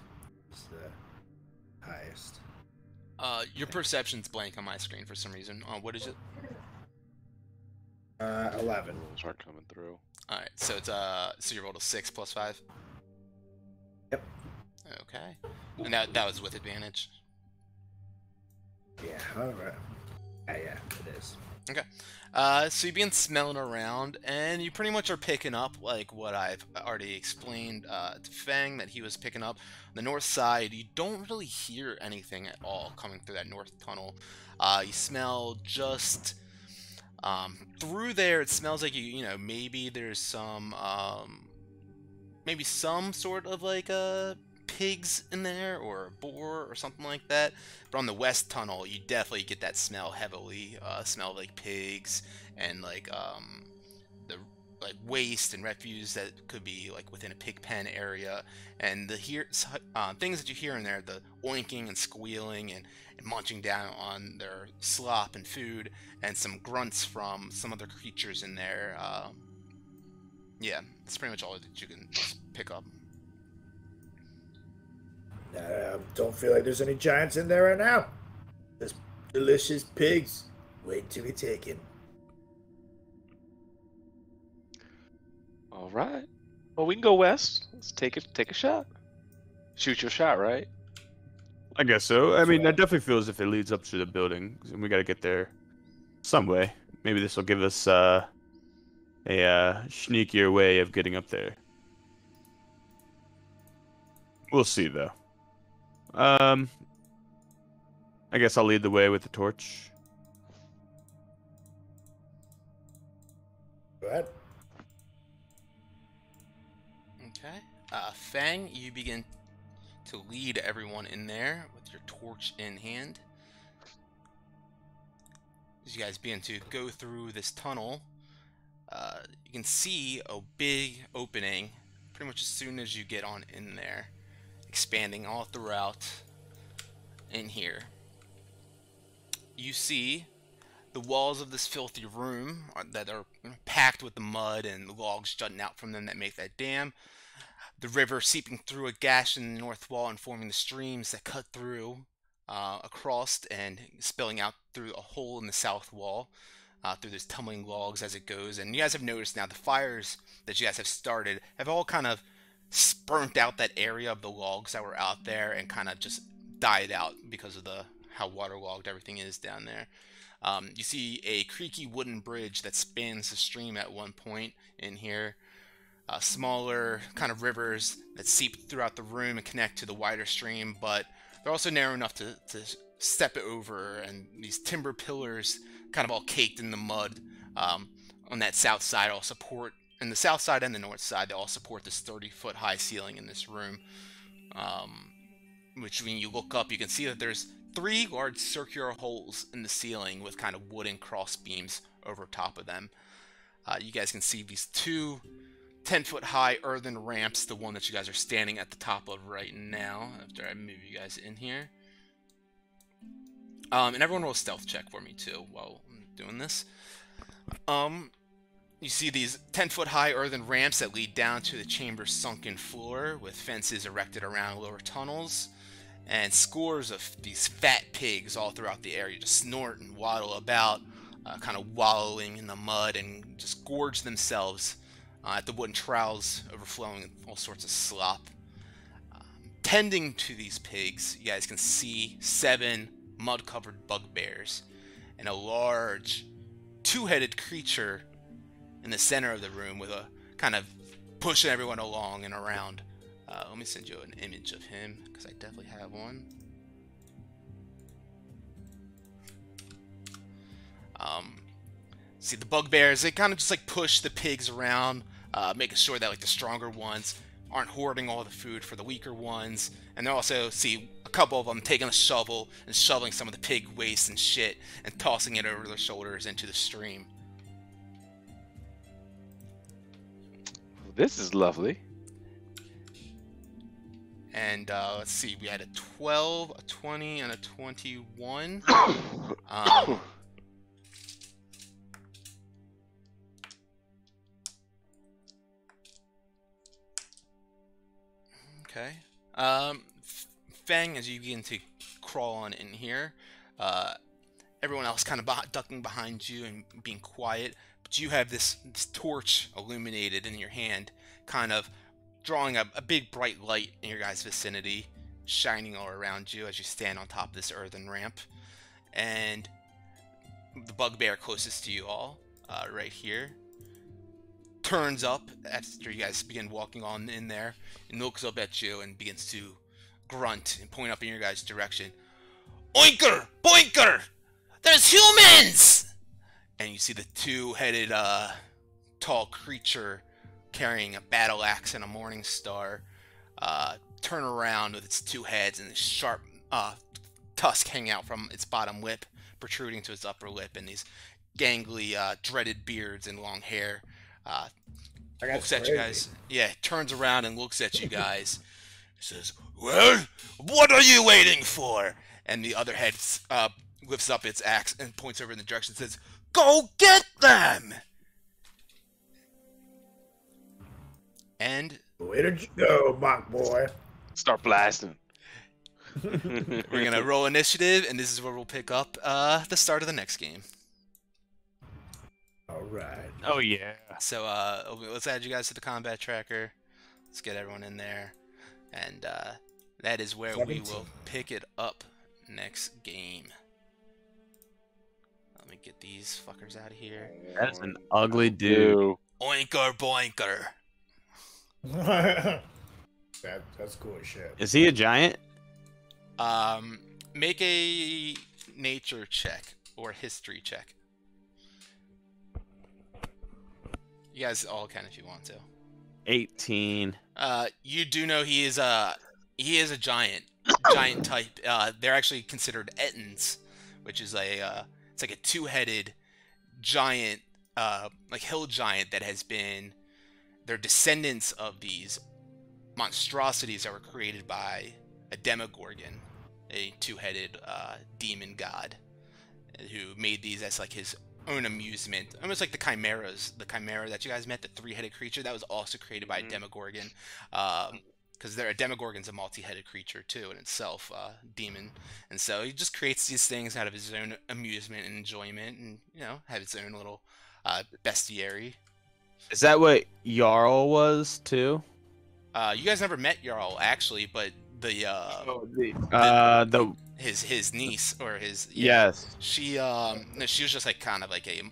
is the highest. Your perception's blank on my screen for some reason. What is it? 11. Rules aren't coming through. Alright, so it's so you rolled a 6 plus 5? Yep. Okay. And that was with advantage. Yeah, alright. Yeah, it is. Okay. So you begin smelling around, and you pretty much are picking up, like, what I've already explained to Fang that he was picking up. On the north side, you don't really hear anything at all coming through that north tunnel. You smell just... through there, it smells like you know, maybe there's some, maybe some sort of, like, pigs in there or a boar or something like that. But on the west tunnel, you definitely get that smell heavily. Smell of like pigs and like the like waste and refuse that could be like within a pig pen area. And the things that you hear in there, the oinking and squealing and munching down on their slop and food, and some grunts from some other creatures in there. Yeah, that's pretty much all that you can pick up. Don't feel like there's any giants in there right now. Just delicious pigs waiting to be taken. All right. Well, we can go west. Let's take a shot. Shoot your shot, right? I guess so. I mean, that definitely feels as if it leads up to the building, and we got to get there some way. Maybe this will give us a sneakier way of getting up there. We'll see, though. I guess I'll lead the way with the torch. Go ahead. Okay. Fang, you begin to lead everyone in there with your torch in hand. As you guys begin to go through this tunnel, you can see a big opening pretty much as soon as you get on in there, expanding all throughout in here. You see the walls of this filthy room that are packed with the mud and the logs jutting out from them that make that dam. The river seeping through a gash in the north wall and forming the streams that cut through across and spilling out through a hole in the south wall through those tumbling logs as it goes. And you guys have noticed now the fires that you guys have started have all kind of burnt out that area of the logs that were out there and kind of just died out because of how waterlogged everything is down there. You see a creaky wooden bridge that spans the stream at one point in here. Smaller kind of rivers that seep throughout the room and connect to the wider stream, but they're also narrow enough to step it over, and these timber pillars kind of all caked in the mud on that south side all support, and the south side and the north side, they all support this 30-foot high ceiling in this room, which when you look up you can see that there's 3 large circular holes in the ceiling with kind of wooden cross beams over top of them. You guys can see these 2 10-foot high earthen ramps, the one that you guys are standing at the top of right now, after I move you guys in here. And everyone roll a stealth check for me too while I'm doing this. You see these 10-foot high earthen ramps that lead down to the chamber's sunken floor with fences erected around lower tunnels, and scores of these fat pigs all throughout the area just snort and waddle about, kind of wallowing in the mud and just gorge themselves at the wooden trowels overflowing with all sorts of slop. Tending to these pigs, you guys can see 7 mud-covered bugbears and a large 2-headed creature in the center of the room with a kind of pushing everyone along and around. Let me send you an image of him because I definitely have one. See the bugbears, they kind of just like push the pigs around, making sure that like the stronger ones aren't hoarding all the food for the weaker ones. And they also see a couple of them taking a shovel and shoveling some of the pig waste and shit and tossing it over their shoulders into the stream. This is lovely. And let's see, we had a 12, a 20, and a 21. Okay. Fang, as you begin to crawl on in here, everyone else kind of ducking behind you and being quiet, but you have this torch illuminated in your hand, kind of drawing a big bright light in your guys' vicinity, shining all around you as you stand on top of this earthen ramp. And the bugbear closest to you all, right here, turns up after you guys begin walking on in there and looks up at you and begins to grunt and point up in your guys' direction. Oinker! Boinker! There's humans! And you see the 2-headed tall creature carrying a battle axe and a morning star turn around with its two heads and its sharp tusk hanging out from its bottom lip, protruding to its upper lip, and these gangly, dreaded beards and long hair. Looks at you guys. Yeah, turns around and looks at you guys. Says, "Well, what are you waiting for?" And the other head lifts up its axe and points over in the direction and says, "Go get them!" And where did you go, mock boy? Start blasting. we're gonna roll initiative, and this is where we'll pick up the start of the next game. All right. Oh yeah. So let's add you guys to the combat tracker. Let's get everyone in there, and that is where 17. we will pick it up next game. Let me get these fuckers out of here. That's an ugly dude. Oinker boinker. That's cool as shit. Is he a giant? Make a nature check or history check. You guys all can if you want to. 18. You do know he is a giant type. They're actually considered Ettins, which is it's like a two-headed giant, like hill giant that has been. They're descendants of these monstrosities that were created by a Demogorgon, a two-headed demon god, who made these as like his own amusement, almost like the chimeras. The chimera that you guys met, the three-headed creature, that was also created by a Demogorgon, because a Demogorgon's a multi-headed creature too in itself, demon, and so he just creates these things out of his own amusement and enjoyment, and have its own little bestiary. Is that what Jarl was too? You guys never met Jarl actually, but his niece or his yes, she was just like kind of like an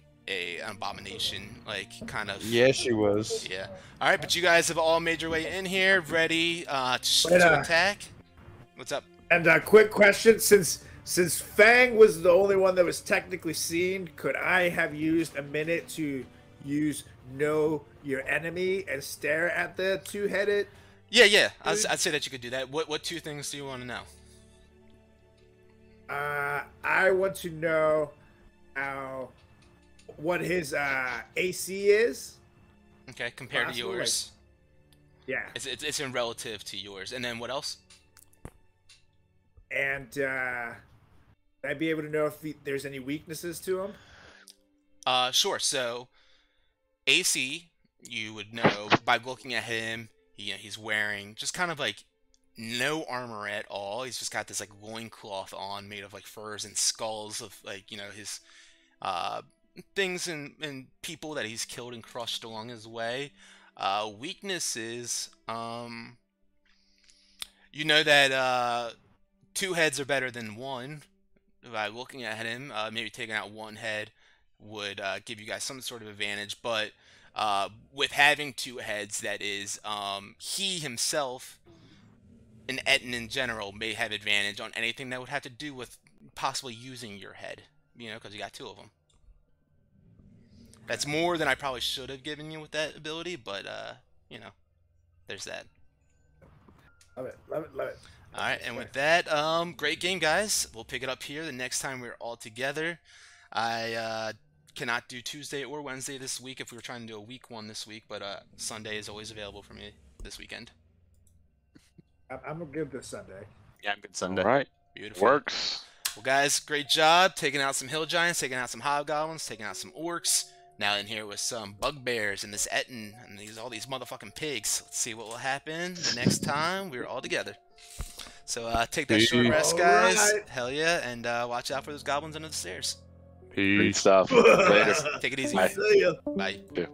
abomination, like kind of. Yeah, she was. Yeah. All right, but you guys have all made your way in here, ready to attack. What's up? And a quick question: since Fang was the only one that was technically seen, could I have used a minute to use know your enemy and stare at the two-headed? Yeah. I'd say that you could do that. What two things do you want to know? I want to know what his AC is. Okay, compared to yours. Yeah. It's in relative to yours. And then what else? And I'd be able to know if there's any weaknesses to him. Sure. So AC, you would know by looking at him. He's wearing just kind of like no armor at all. He's just got this like loincloth on made of like furs and skulls of like his things and people that he's killed and crushed along his way. Weaknesses, that two heads are better than one. By looking at him, maybe taking out one head would give you guys some sort of advantage, but with having two heads, that is, he himself, an Ettin in general, may have advantage on anything that would have to do with possibly using your head, because you got two of them. That's more than I probably should have given you with that ability, but, there's that. Love it. Alright, and with that, great game, guys. We'll pick it up here the next time we're all together. I cannot do Tuesday or Wednesday this week if we were trying to do a week one this week, but Sunday is always available for me this weekend. I'm gonna give this Sunday. Yeah, I'm good Sunday. All right. Beautiful. Works. Well, guys, great job taking out some hill giants, taking out some hobgoblins, taking out some orcs. Now in here with some bugbears and this Ettin and all these motherfucking pigs. Let's see what will happen the next time we're all together. So take that short rest, guys. Alright. Hell yeah, and watch out for those goblins under the stairs. Peace. Stuff. Later. Take it easy. Bye. See ya. Bye. Yeah.